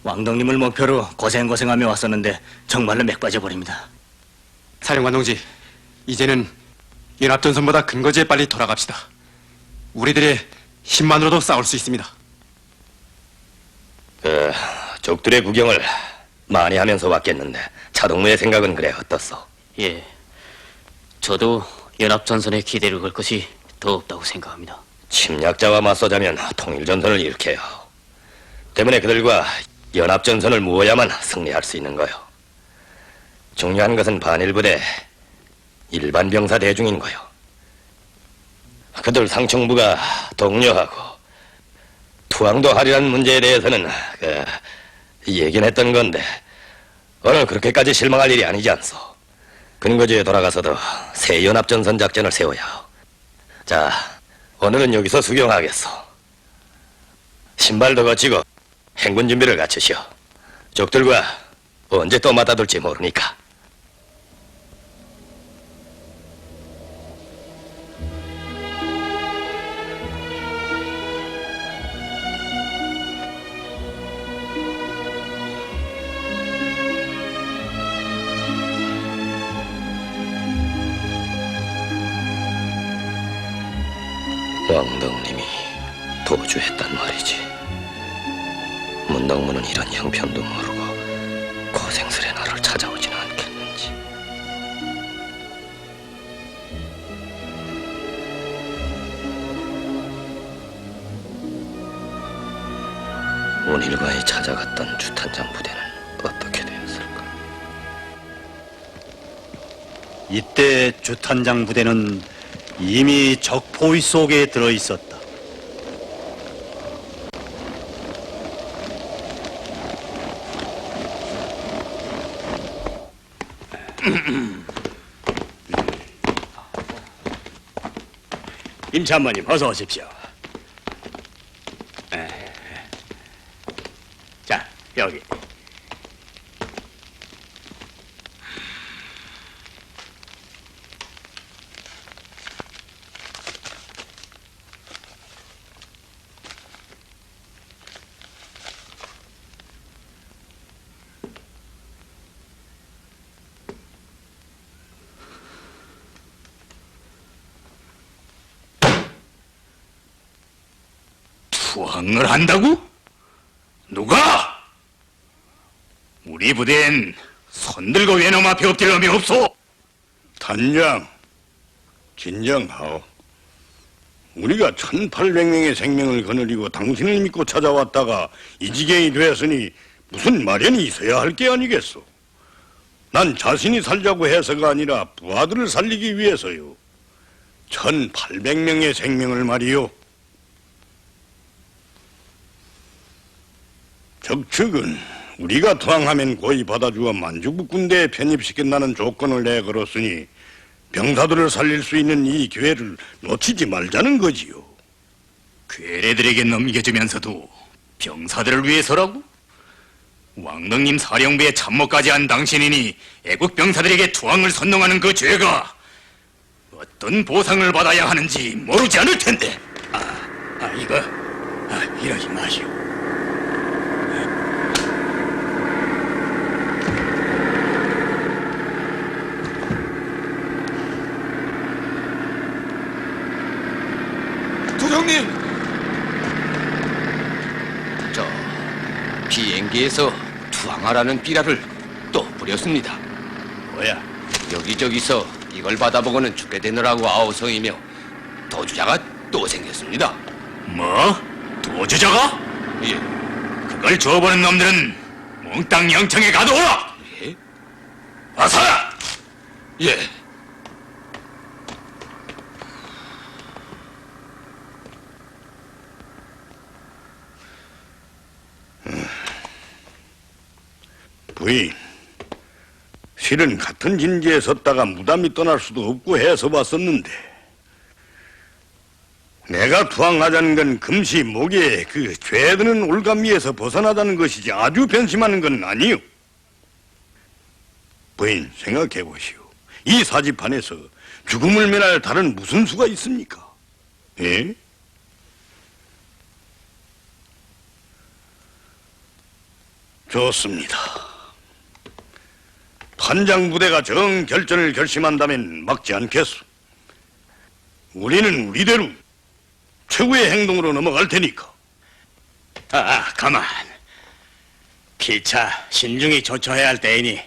[SPEAKER 3] 왕덕님을 목표로 고생하며 왔었는데 정말로 맥 빠져버립니다.
[SPEAKER 11] 사령관 동지, 이제는 연합전선보다 근거지에 빨리 돌아갑시다. 우리들의 힘만으로도 싸울 수 있습니다.
[SPEAKER 4] 적들의 구경을 많이 하면서 왔겠는데 차동무의 생각은 그래 어떻소?
[SPEAKER 3] 예. 저도 연합전선에 기대를 걸 것이 더 없다고 생각합니다.
[SPEAKER 4] 침략자와 맞서자면 통일전선을 일으켜요. 때문에 그들과 연합전선을 모아야만 승리할 수 있는 거요. 중요한 것은 반일부대 일반 병사 대중인 거요. 그들 상층부가 독려하고 투항도 하리라는 문제에 대해서는 얘기는 했던 건데 오늘 그렇게까지 실망할 일이 아니지 않소. 근거지에 돌아가서도 새 연합전선 작전을 세워야 하오. 자, 오늘은 여기서 수경하겠소. 신발도 거치고 행군 준비를 갖추시오. 적들과 언제 또 맞아둘지 모르니까. 왕덕님이 도주했단 말이지. 문덕문은 이런 형편도 모르고 고생스레 나를 찾아오지는 않겠는지. 운일관이 찾아갔던 주탄장 부대는 어떻게 되었을까?
[SPEAKER 1] 이때 주탄장 부대는 이미 적 포위 속에 들어 있었다.
[SPEAKER 2] 임참모님 어서 오십시오. 자, 여기. 투항을 한다고? 누가? 우리 부대엔 손들고 외놈 앞에 엎드릴 놈이 없소.
[SPEAKER 9] 단장, 진정하오. 우리가 1800명의 생명을 거느리고 당신을 믿고 찾아왔다가 이 지경이 되었으니 무슨 마련이 있어야 할 게 아니겠소. 난 자신이 살자고 해서가 아니라 부하들을 살리기 위해서요. 1800명의 생명을 말이요. 적측은 우리가 투항하면 고이 받아주어 만주국 군대에 편입시킨다는 조건을 내걸었으니 병사들을 살릴 수 있는 이 기회를 놓치지 말자는 거지요.
[SPEAKER 2] 괴뢰들에게 넘겨주면서도 병사들을 위해서라고? 왕릉님 사령부에 참모까지 한 당신이니 애국 병사들에게 투항을 선동하는 그 죄가 어떤 보상을 받아야 하는지 모르지 않을 텐데. 이러지 마시오.
[SPEAKER 6] 도령님!
[SPEAKER 12] 저 비행기에서 투항하라는 삐라를 또 뿌렸습니다.
[SPEAKER 2] 뭐야?
[SPEAKER 12] 여기저기서 이걸 받아보고는 죽게 되느라고 아우성이며 도주자가 또 생겼습니다.
[SPEAKER 2] 뭐? 도주자가?
[SPEAKER 12] 예.
[SPEAKER 2] 그걸 줘보는 놈들은 몽땅 영청에 가둬라!
[SPEAKER 12] 예?
[SPEAKER 2] 어서!
[SPEAKER 12] 예.
[SPEAKER 9] 부인, 실은 같은 진지에 섰다가 무담이 떠날 수도 없고 해서 왔었는데
[SPEAKER 13] 내가 투항하자는 건 금시 목에 그 죄드는 올가미에서 벗어나자는 것이지 아주 변심하는 건 아니요. 부인 생각해 보시오. 이 사지판에서 죽음을 면할 다른 무슨 수가 있습니까? 예? 좋습니다. 판장 부대가 정 결전을 결심한다면 막지 않겠소. 우리는 우리대로 최고의 행동으로 넘어갈 테니까.
[SPEAKER 8] 가만. 피차 신중히 조처해야 할 때이니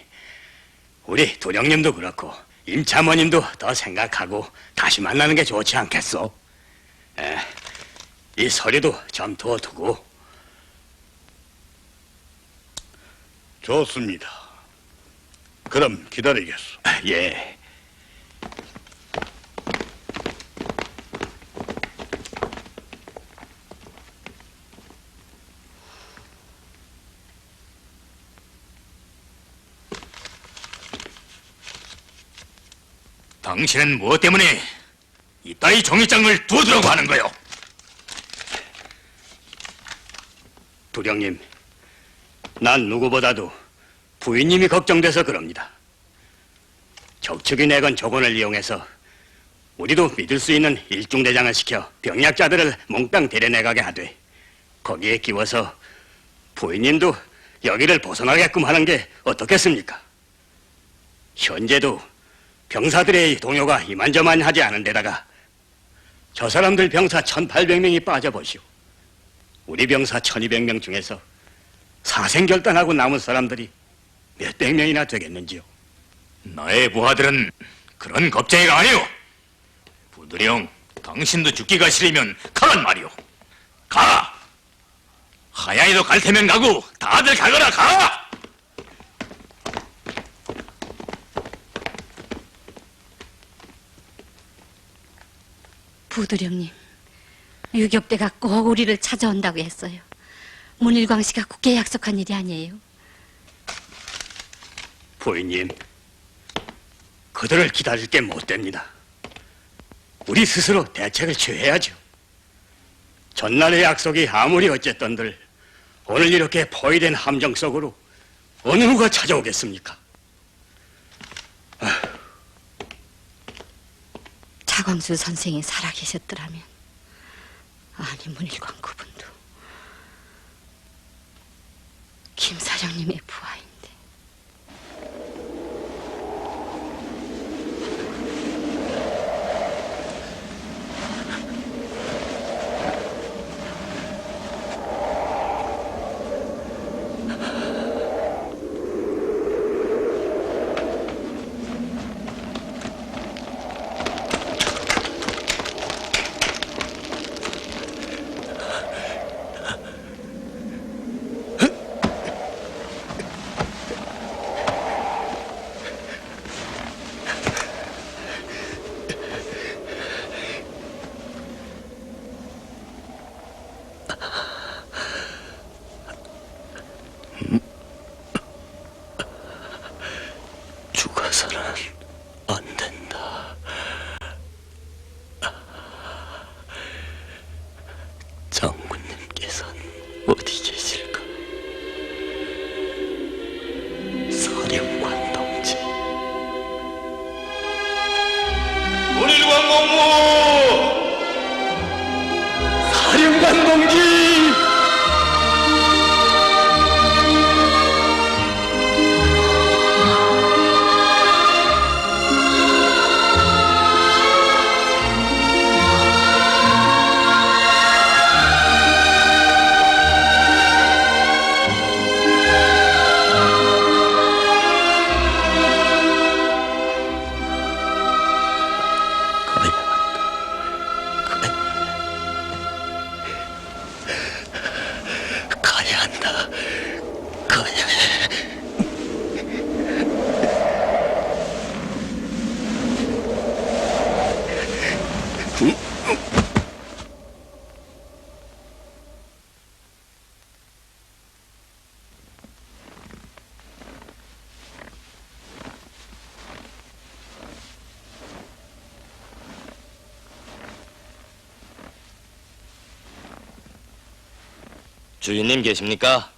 [SPEAKER 8] 우리 도령님도 그렇고 임참원님도 더 생각하고 다시 만나는 게 좋지 않겠소? 이 서류도 점토두고.
[SPEAKER 13] 좋습니다. 그럼 기다리겠소.
[SPEAKER 8] 예.
[SPEAKER 2] 당신은 무엇 때문에 이따위 종이장을 두드려고 하는 거요?
[SPEAKER 8] 도령님, 난 누구보다도 부인님이 걱정돼서 그럽니다. 적축이 내건 조건을 이용해서 우리도 믿을 수 있는 일중대장을 시켜 병약자들을 몽땅 데려내가게 하되 거기에 끼워서 부인님도 여기를 벗어나게끔 하는 게 어떻겠습니까? 현재도 병사들의 동요가 이만저만하지 않은 데다가 저 사람들 병사 1,800명이 빠져보시오. 우리 병사 1,200명 중에서 사생결단하고 남은 사람들이 몇백 명이나 되겠는지요?
[SPEAKER 2] 나의 부하들은 그런 겁쟁이가 아니오. 부두령, 당신도 죽기가 싫으면 가란 말이오. 가! 하야이도 갈 테면 가고 다들 가거라, 가!
[SPEAKER 7] 부두령님, 유격대가 꼭 우리를 찾아온다고 했어요. 문일광 씨가 굳게 약속한 일이 아니에요.
[SPEAKER 8] 부인님, 그들을 기다릴 게 못 됩니다. 우리 스스로 대책을 취해야죠. 전날의 약속이 아무리 어쨌던들 오늘 이렇게 포위된 함정 속으로 어느 누가 찾아오겠습니까?
[SPEAKER 7] 차광수 선생이 살아계셨더라면, 아니 문일광 그분도 김 사장님의 부하인데.
[SPEAKER 8] 죽어서는 안 된다. 장군님께서는 어디 계실까? 사령관 동지.
[SPEAKER 13] 문일광 공무!
[SPEAKER 8] 사령관 동지!
[SPEAKER 4] 주인님 계십니까?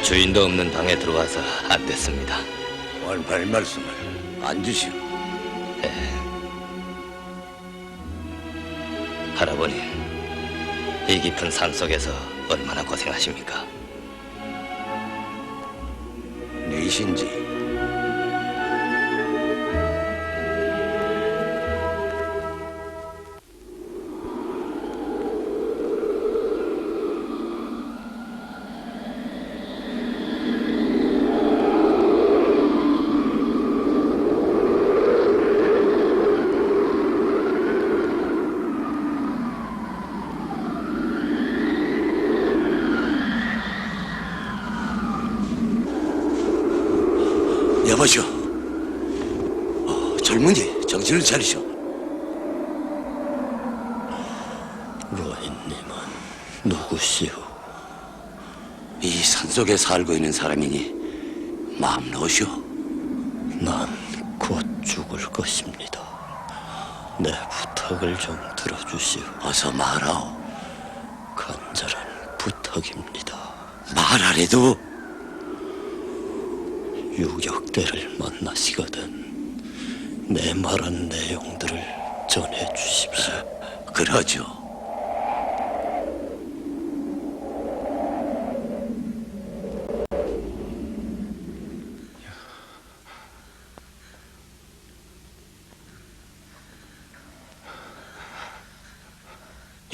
[SPEAKER 4] 주인도 없는 방에 들어와서 안 됐습니다.
[SPEAKER 9] 얼마의 말씀을 앉으시오.
[SPEAKER 4] 할아버님, 이 깊은 산 속에서 얼마나 고생하십니까?
[SPEAKER 9] 네신지 여보시오. 젊은이 정신을 차리시오.
[SPEAKER 8] 로인님은 누구시오?
[SPEAKER 9] 이 산속에 살고 있는 사람이니 마음 놓으시오.
[SPEAKER 8] 난 곧 죽을 것입니다. 내 부탁을 좀 들어주시오.
[SPEAKER 9] 어서 말하오.
[SPEAKER 8] 간절한 부탁입니다.
[SPEAKER 9] 말하래도
[SPEAKER 8] 유격대를 만나시거든 내 말한 내용들을 전해 주십시오.
[SPEAKER 9] 그러죠.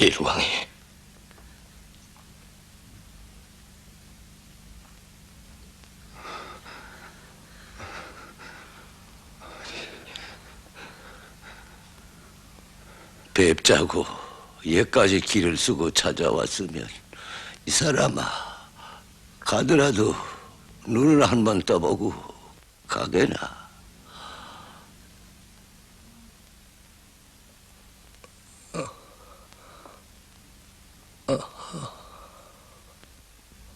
[SPEAKER 4] 일왕이
[SPEAKER 9] 뵙자고 얘까지 길을 쓰고 찾아왔으면 이 사람아 가더라도 눈을 한 번 떠보고 가게나.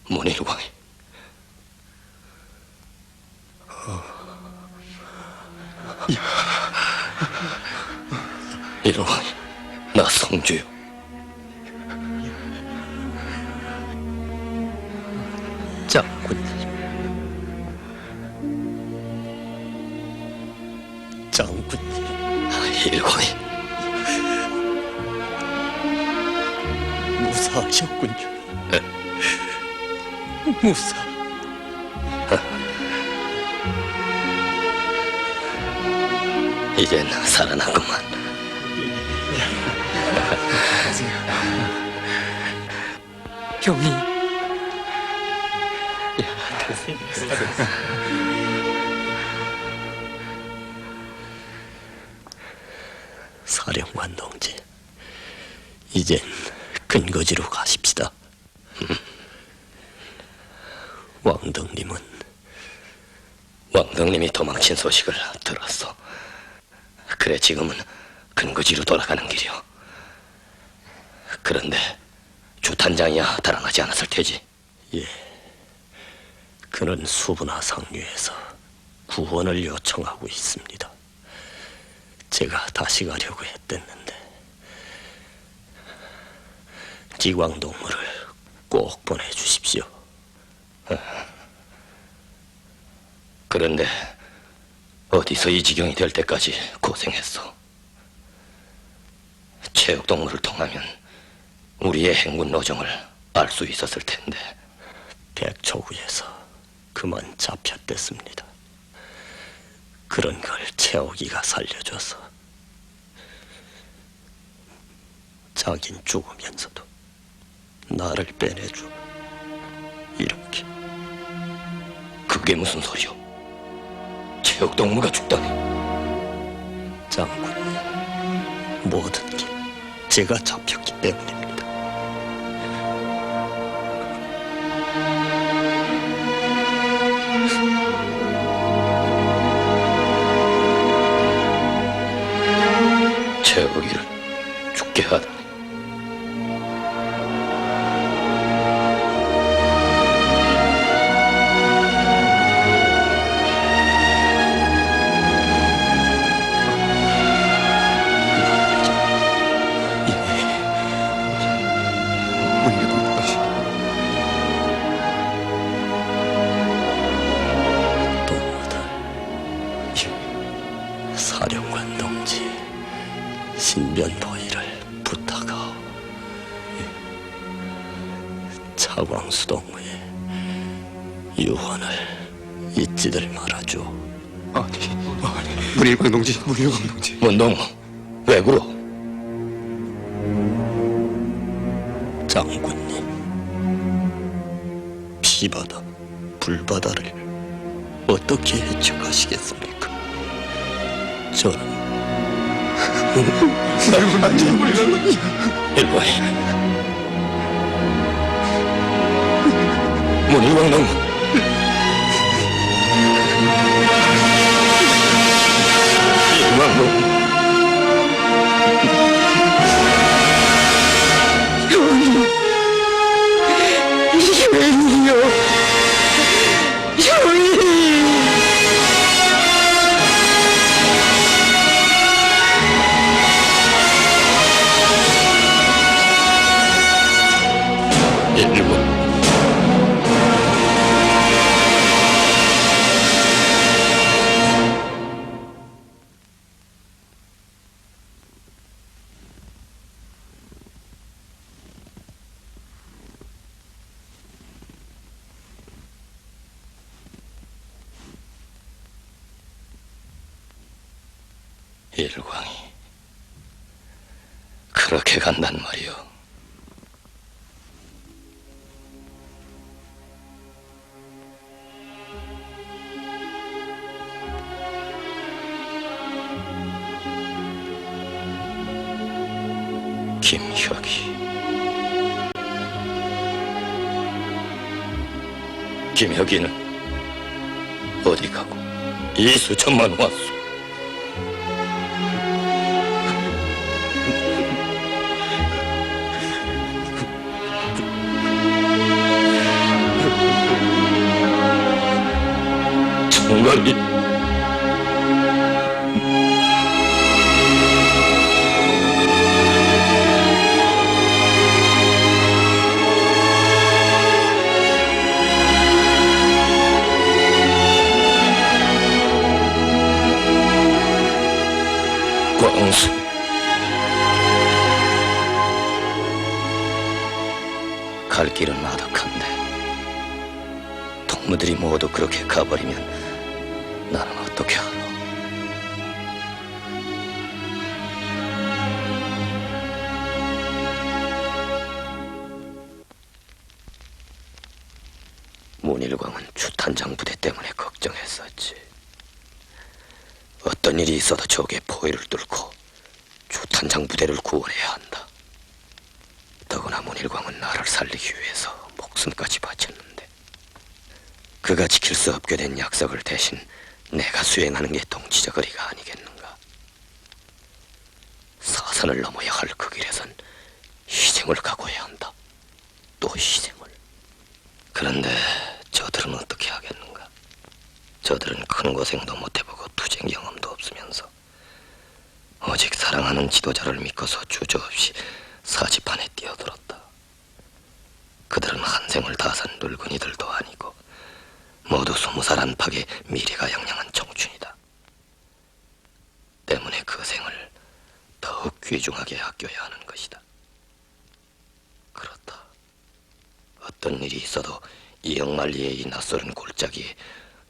[SPEAKER 4] 문일왕이 일왕이 나 성주요.
[SPEAKER 8] 장군님, 장군님,
[SPEAKER 4] 일왕이
[SPEAKER 8] 무사하셨군요. 무사.
[SPEAKER 4] 이젠 살아났구만.
[SPEAKER 6] 경이
[SPEAKER 8] 사령관 동지, 이젠 근거지로 가십시다.
[SPEAKER 4] 왕덕님이 도망친 소식을 들었어. 그래 지금은 근거지로 돌아가는 길이오. 그런데 주탄장이야 달아나지 않았을 테지.
[SPEAKER 8] 예, 그는 수분화 상류에서 구원을 요청하고 있습니다. 제가 다시 가려고 했댔는데 지광동무를 꼭 보내주십시오.
[SPEAKER 4] 그런데 어디서 이 지경이 될 때까지 고생했어. 체육동물을 통하면 우리의 행군 노정을 알 수 있었을 텐데.
[SPEAKER 8] 백초구에서 그만 잡혔댔습니다. 그런 걸 채옥이가 살려줘서 자긴 죽으면서도 나를 빼내줘. 이렇게.
[SPEAKER 4] 그게 무슨 소리요? 체육 동무가 죽다니.
[SPEAKER 8] 장군님, 모든 게 제가 잡혔기 때문입니다.
[SPEAKER 4] 체육이를 죽게 하다니.
[SPEAKER 8] 사령관 동지, 신변도의를 부탁하오. 차광수 동무의 유언을 잊지들 말아줘.
[SPEAKER 6] 문일광 동지, 문일광 동지.
[SPEAKER 4] 문동무, 왜 그러?
[SPEAKER 8] 장군님, 피바다, 불바다를 어떻게 헤쳐가시겠습니까? 저는
[SPEAKER 4] 일과이 문일광 동무. 일광 동무. 일광이 그렇게 간단 말이오. 김혁이. 김혁이는 어디 가고 이 수천만 왔소? 정갈이 광수. 갈 길은 아득한데 동무들이 모두 그렇게 가버리면 나는 어떻게 하노? 문일광은 주탄장 부대 때문에 걱정했었지. 어떤 일이 있어도 적의 포위를 뚫고 주탄장 부대를 구원해야 한다. 더구나 문일광은 나를 살리기 위해서 목숨까지 바쳤는데 그가 지킬 수 없게 된 약속을 대신 내가 수행하는 게 동치적 의리가 아니겠는가. 사선을 넘어야 할 그 길에선 희생을 각오해야 한다. 또 희생을. 그런데 저들은 어떻게 하겠는가. 저들은 큰 고생도 못해보고 투쟁 경험도 없으면서 오직 사랑하는 지도자를 믿고서 주저없이 사지판에 뛰어들었다. 그들은 한 생을 다 산 늙은이들도 아니고 모두 20살 안팎의 미래가 양양한 청춘이다. 때문에 그 생을 더욱 귀중하게 아껴야 하는 것이다. 어떤 일이 있어도 이영만리의 이 낯설은 골짜기에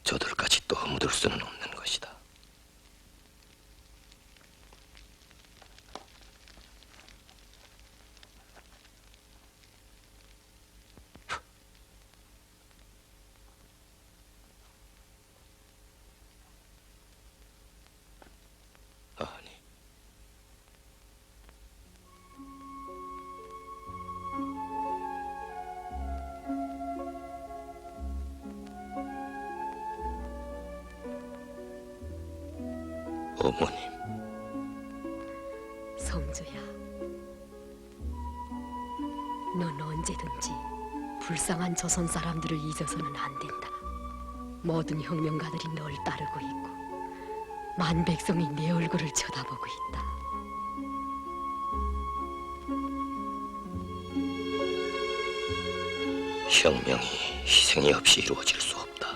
[SPEAKER 4] 저들까지 또 묻을 수는 없는 것이다. 아니, 어머님,
[SPEAKER 7] 성주야, 넌 언제든지 불쌍한 조선 사람들을 잊어서는 안 된다. 모든 혁명가들이 널 따르고 있고 만 백성이 내 얼굴을 쳐다보고 있다.
[SPEAKER 4] 혁명이 희생이 없이 이루어질 수 없다.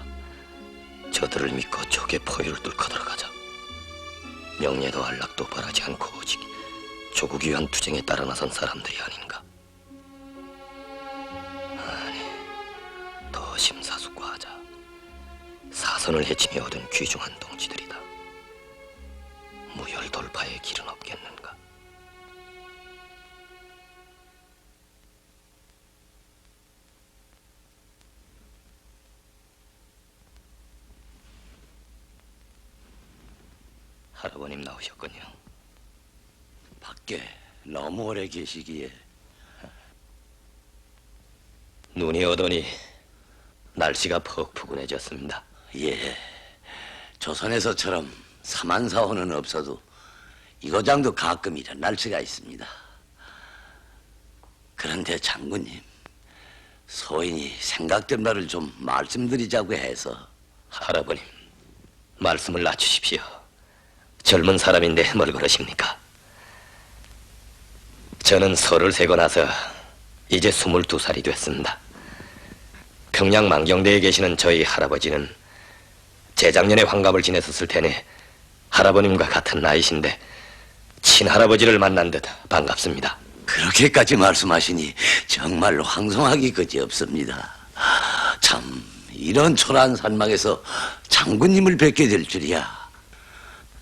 [SPEAKER 4] 저들을 믿고 적의 포위를 뚫고 들어가자. 명예도 안락도 바라지 않고 오직 조국이 위한 투쟁에 따라 나선 사람들이 아닌가. 아니, 더 심사숙고하자. 사선을 헤치며 얻은 귀중한 동지들이다. 무혈 돌파의 길은 없겠는가. 할아버님 나오셨군요.
[SPEAKER 12] 밖에 너무 오래 계시기에.
[SPEAKER 4] 눈이 오더니 날씨가 퍽 푸근해졌습니다.
[SPEAKER 12] 예, 조선에서처럼 사만사호는 없어도 이 고장도 가끔 이런 날씨가 있습니다. 그런데 장군님, 소인이 생각된 말을 좀 말씀드리자고 해서.
[SPEAKER 4] 할아버님, 말씀을 낮추십시오. 젊은 사람인데 뭘 그러십니까? 저는 서를 세고 나서 이제 22살이 됐습니다. 평양 만경대에 계시는 저희 할아버지는 재작년에 환갑을 지냈었을 테니 할아버님과 같은 나이신데 친할아버지를 만난 듯 반갑습니다.
[SPEAKER 12] 그렇게까지 말씀하시니 정말로 황송하기 그지없습니다. 참, 이런 초라한 산막에서 장군님을 뵙게 될 줄이야.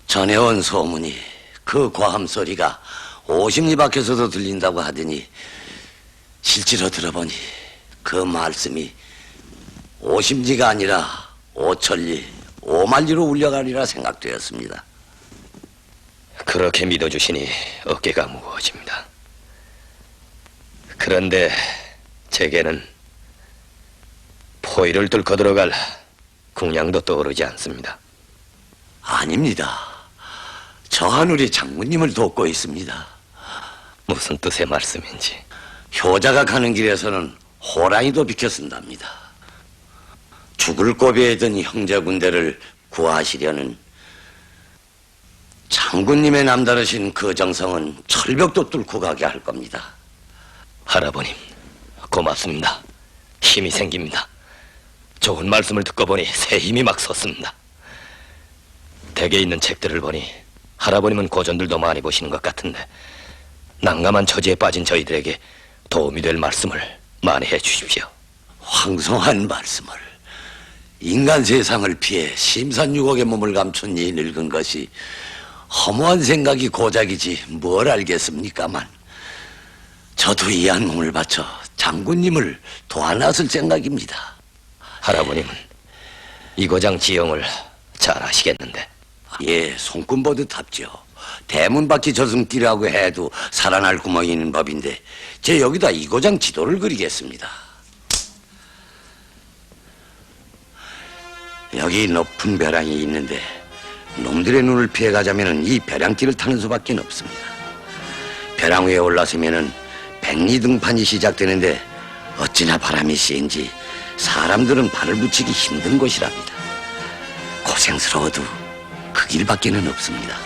[SPEAKER 12] 전해온 소문이 그 과함 소리가 오심리 밖에서도 들린다고 하더니 실제로 들어보니 그 말씀이 오심리가 아니라 오천리, 오만리로 울려가리라 생각되었습니다.
[SPEAKER 4] 그렇게 믿어주시니 어깨가 무거워집니다. 그런데 제게는 포위를 뚫고 들어갈 궁양도 떠오르지 않습니다.
[SPEAKER 12] 아닙니다. 저 하늘이 장군님을 돕고 있습니다.
[SPEAKER 4] 무슨 뜻의 말씀인지.
[SPEAKER 12] 효자가 가는 길에서는 호랑이도 비켜쓴답니다. 죽을 고비에 든 형제 군대를 구하시려는 장군님의 남다르신 그 정성은 철벽도 뚫고 가게 할 겁니다.
[SPEAKER 4] 할아버님, 고맙습니다. 힘이 생깁니다. 좋은 말씀을 듣고 보니 새 힘이 막 솟습니다. 댁에 있는 책들을 보니 할아버님은 고전들도 많이 보시는 것 같은데 난감한 처지에 빠진 저희들에게 도움이 될 말씀을 많이 해주십시오.
[SPEAKER 12] 황송한 말씀을. 인간 세상을 피해 심산유곡의 몸을 감춘 이 늙은 것이 허무한 생각이 고작이지 뭘 알겠습니까만, 저도 이 한 몸을 바쳐 장군님을 도와놨을 생각입니다.
[SPEAKER 4] 할아버님은 이고장 지형을 잘 아시겠는데.
[SPEAKER 12] 예, 손금 보듯 합죠. 대문 밖이 저승길이라고 해도 살아날 구멍이 있는 법인데 제 여기다 이고장 지도를 그리겠습니다. 여기 높은 벼랑이 있는데 놈들의 눈을 피해가자면 이 벼랑길을 타는 수밖에 없습니다. 벼랑 위에 올라서면은 백리등판이 시작되는데 어찌나 바람이 센지 사람들은 발을 붙이기 힘든 곳이랍니다. 고생스러워도 그 길밖에는 없습니다.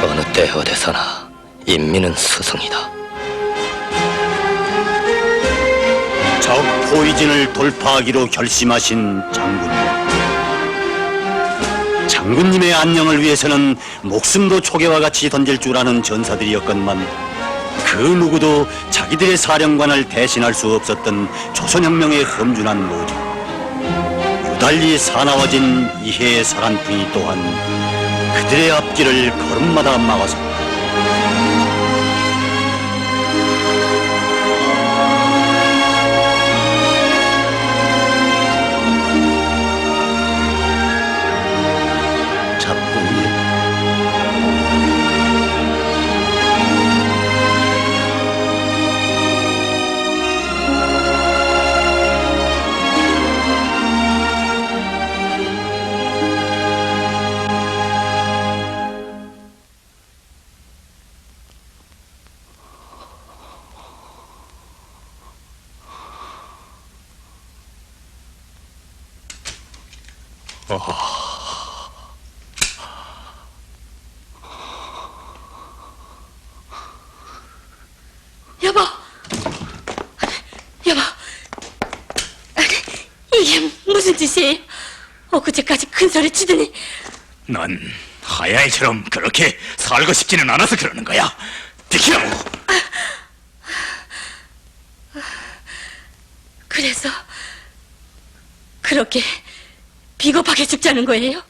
[SPEAKER 4] 어느 때 어디서나 인민은 스승이다.
[SPEAKER 1] 적 포위진을 돌파하기로 결심하신 장군님. 장군님의 안녕을 위해서는 목숨도 초계와 같이 던질 줄 아는 전사들이었건만 그 그 누구도 자기들의 사령관을 대신할 수 없었던 조선혁명의 험준한 모지. 유달리 사나워진 이해의 사란풍이 또한 그들의 앞길을 걸음마다 막아섰다.
[SPEAKER 7] 여보, 여보, 이게 무슨 짓이에요? 엊그제까지 큰 소리 치더니
[SPEAKER 2] 넌 하야이처럼 그렇게 살고 싶지는 않아서 그러는 거야. 비키라고.
[SPEAKER 7] 그래서 그렇게 비겁하게 죽자는 거예요?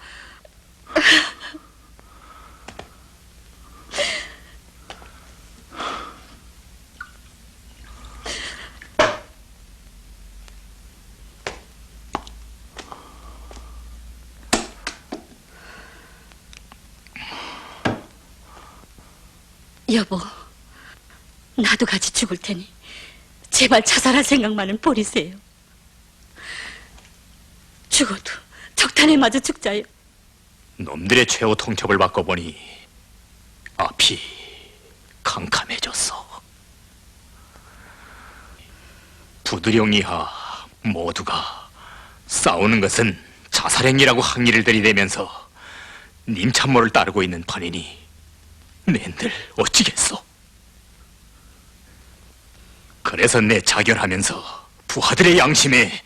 [SPEAKER 7] 여보, 나도 같이 죽을 테니 제발 자살할 생각만은 버리세요. 죽어도 적탄에 맞아 죽자요.
[SPEAKER 2] 놈들의 최후 통첩을 받고 보니 앞이 캄캄해졌어. 부두령 이하 모두가 싸우는 것은 자살행위라고 항의를 들이대면서 님 참모를 따르고 있는 판이니 낸들 어찌겠소? 그래서 내 자결하면서 부하들의 양심에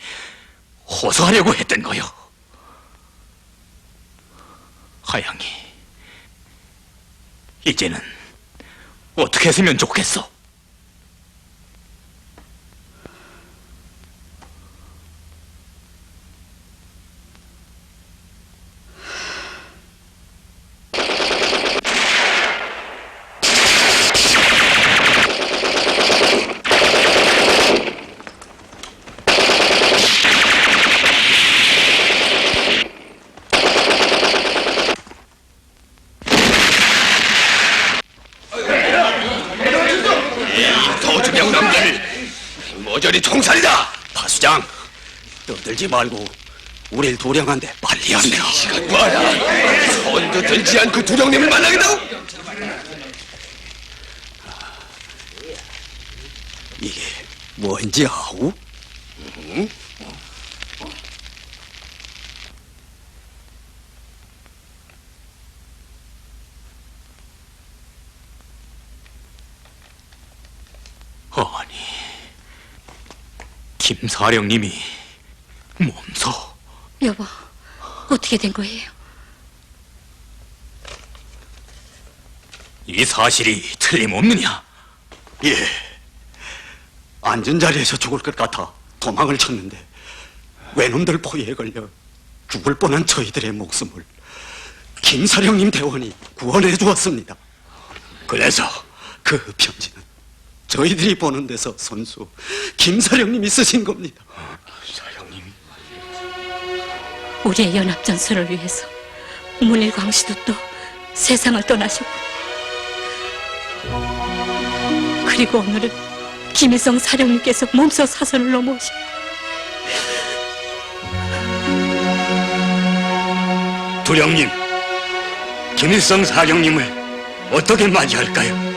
[SPEAKER 2] 호소하려고 했던 거요. 하양이, 이제는 어떻게 했으면 좋겠어?
[SPEAKER 9] 모조리 총살이다!
[SPEAKER 10] 파수장, 떠들지 말고 우릴 도량한데 빨리 하세요.
[SPEAKER 9] 시간 봐라! 손도 들지 않고 두령님을 만나겠다고?
[SPEAKER 10] 이게 뭔지 아오?
[SPEAKER 2] 아니, 김사령님이 몸소.
[SPEAKER 7] 여보, 어떻게 된 거예요?
[SPEAKER 2] 이 사실이 틀림없느냐?
[SPEAKER 10] 예. 앉은 자리에서 죽을 것 같아 도망을 쳤는데 외놈들 포위에 걸려 죽을 뻔한 저희들의 목숨을 김사령님 대원이 구원해 주었습니다. 그래서 그 편지는 저희들이 보는 데서 선수 김사령님이 쓰신 겁니다.
[SPEAKER 9] 사령님이?
[SPEAKER 7] 우리의 연합전선을 위해서 문일광 씨도 또 세상을 떠나셨고, 그리고 오늘은 김일성 사령님께서 몸소 사선을 넘어오시고,
[SPEAKER 2] 두령님, 김일성 사령님을 어떻게 맞이할까요?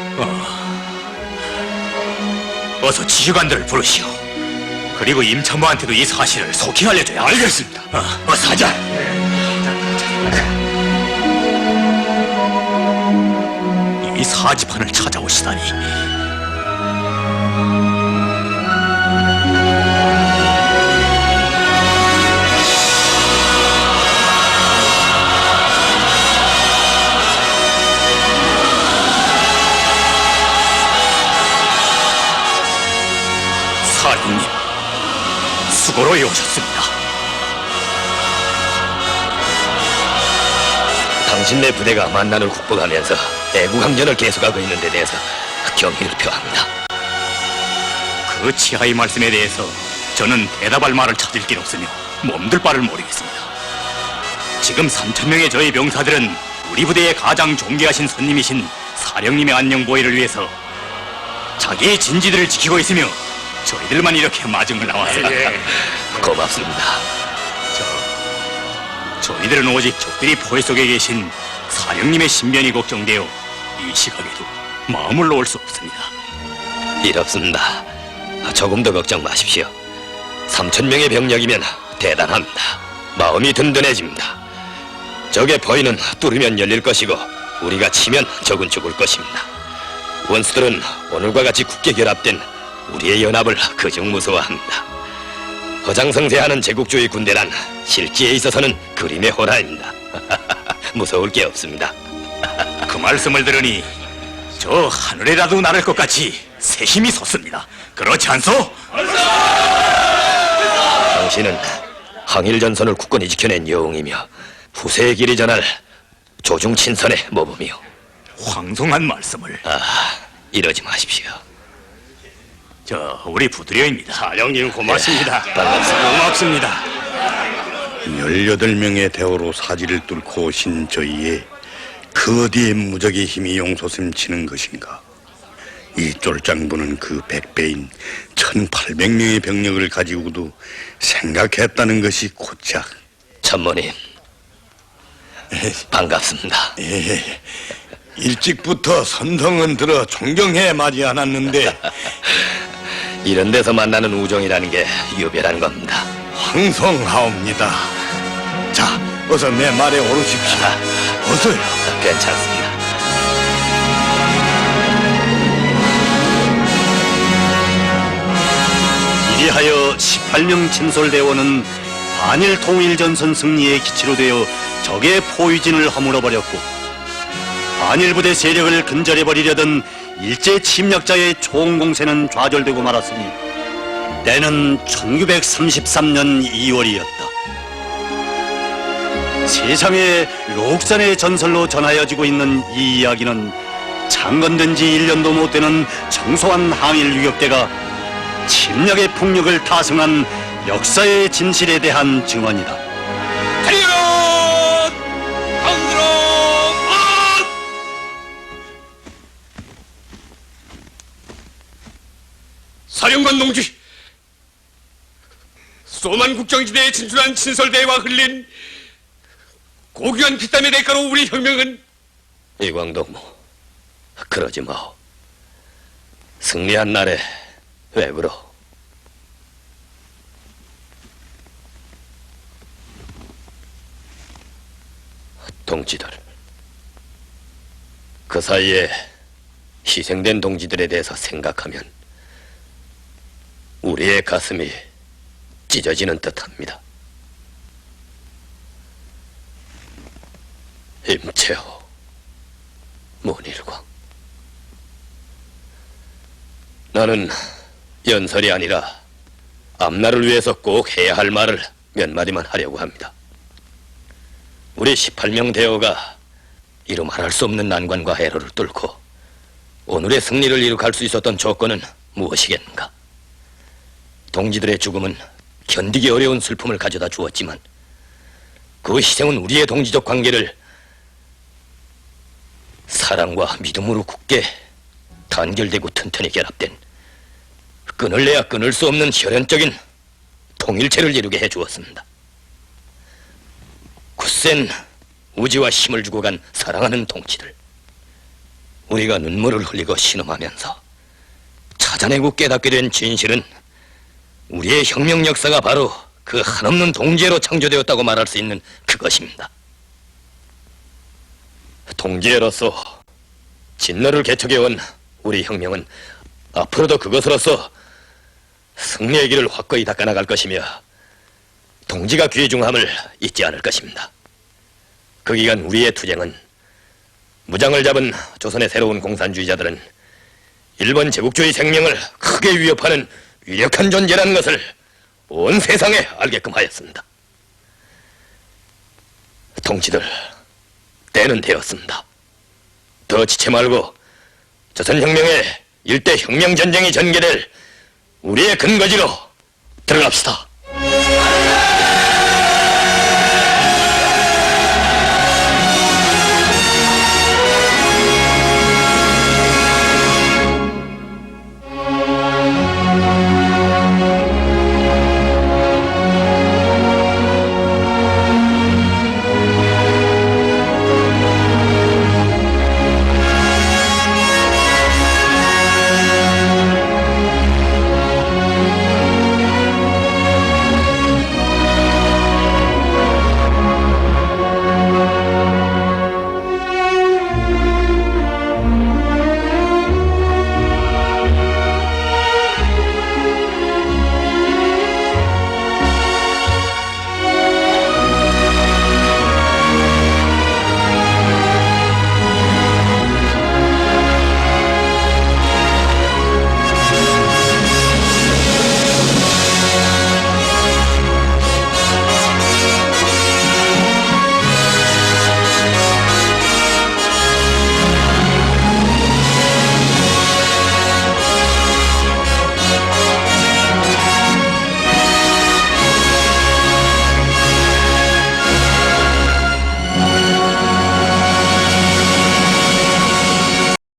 [SPEAKER 2] 어서 지휘관들을 부르시오. 그리고 임참모한테도 이 사실을 속히 알려줘야. 알겠습니다. 어서 하자. 이 사지판을 찾아오시다니. 수로에 오셨습니다.
[SPEAKER 4] 당신네 부대가 만난을 국복하면서 애국항전을 계속하고 있는 데 대해서 경의를 표합니다.
[SPEAKER 2] 그 치하의 말씀에 대해서 저는 대답할 말을 찾을 길 없으며 몸둘 바를 모르겠습니다. 지금 3,000명의 저희 병사들은 우리 부대의 가장 존귀하신 손님이신 사령님의 안녕 보위를 위해서 자기의 진지들을 지키고 있으며 저희들만 이렇게 마중을 나왔습니다.
[SPEAKER 4] 고맙습니다.
[SPEAKER 2] 저희들은 오직 적들이 포획 속에 계신 사령님의 신변이 걱정되어 이 시각에도 마음을 놓을 수 없습니다.
[SPEAKER 4] 이렇습니다. 조금 더 걱정 마십시오. 3,000명의 병력이면 대단합니다. 마음이 든든해집니다. 적의 포위는 뚫으면 열릴 것이고 우리가 치면 적은 죽을 것입니다. 원수들은 오늘과 같이 굳게 결합된 우리의 연합을 그중 무서워합니다. 허장성세하는 제국주의 군대란 실기에 있어서는 그림의 호라입니다. 무서울 게 없습니다.
[SPEAKER 2] 그 말씀을 들으니 저 하늘에라도 나를 것 같이 새 힘이 솟습니다. 그렇지 않소?
[SPEAKER 4] 당신은 항일전선을 굳건히 지켜낸 여웅이며 후세의 길이 전할 조중친선의 모범이요.
[SPEAKER 2] 황송한 말씀을.
[SPEAKER 4] 이러지 마십시오.
[SPEAKER 2] 저 우리 부두려입니다.
[SPEAKER 13] 사령님 고맙습니다.
[SPEAKER 2] 고맙습니다.
[SPEAKER 13] 18명의 대오로 사지를 뚫고 오신 저희의 그 어디에 무적의 힘이 용솟음치는 것인가? 이 쫄장부는 그 100배인 1,800명의 병력을 가지고도 생각했다는 것이 고작.
[SPEAKER 4] 참모님, 반갑습니다.
[SPEAKER 13] 일찍부터 선성은 들어 존경해 마지 않았는데
[SPEAKER 4] 이런 데서 만나는 우정이라는 게 유별한 겁니다.
[SPEAKER 13] 황송하옵니다. 자, 어서 내 말에 오르십시오. 어서요.
[SPEAKER 4] 괜찮습니다.
[SPEAKER 1] 이리하여 18명 친솔대원은 반일 통일전선 승리의 기치로 되어 적의 포위진을 허물어버렸고 반일 부대 세력을 근절해버리려던 일제 침략자의 총공세는 좌절되고 말았으니 때는 1933년 2월이었다. 세상에 록산의 전설로 전하여지고 있는 이 이야기는 창건된 지 1년도 못 되는 청소한 항일 유격대가 침략의 폭력을 타승한 역사의 진실에 대한 증언이다.
[SPEAKER 5] 사령관 동지, 소만 국경지대에 진출한 친설대와 흘린 고귀한 피땀의 대가로 우리 혁명은.
[SPEAKER 4] 이광동무, 그러지 마오. 승리한 날에 왜 그러? 동지들, 그 사이에 희생된 동지들에 대해서 생각하면 우리의 가슴이 찢어지는 듯합니다. 임채호, 문일광, 나는 연설이 아니라 앞날을 위해서 꼭 해야 할 말을 몇 마디만 하려고 합니다. 우리 18명 대어가 이루 말할 수 없는 난관과 해로를 뚫고 오늘의 승리를 이룩할 수 있었던 조건은 무엇이겠는가? 동지들의 죽음은 견디기 어려운 슬픔을 가져다 주었지만 그 희생은 우리의 동지적 관계를 사랑과 믿음으로 굳게 단결되고 튼튼히 결합된 끊을래야 끊을 수 없는 혈연적인 통일체를 이루게 해주었습니다. 굳센 우지와 힘을 주고 간 사랑하는 동지들, 우리가 눈물을 흘리고 신음하면서 찾아내고 깨닫게 된 진실은 우리의 혁명 역사가 바로 그 한없는 동지애로 창조되었다고 말할 수 있는 그것입니다. 동지애로서 진노를 개척해온 우리 혁명은 앞으로도 그것으로서 승리의 길을 확고히 닦아나갈 것이며 동지가 귀중함을 잊지 않을 것입니다. 그 기간 우리의 투쟁은 무장을 잡은 조선의 새로운 공산주의자들은 일본 제국주의 생명을 크게 위협하는 위력한 존재라는 것을 온 세상에 알게끔 하였습니다. 동지들, 때는 되었습니다. 더 지체 말고 조선혁명의 일대 혁명전쟁이 전개될 우리의 근거지로 들어갑시다.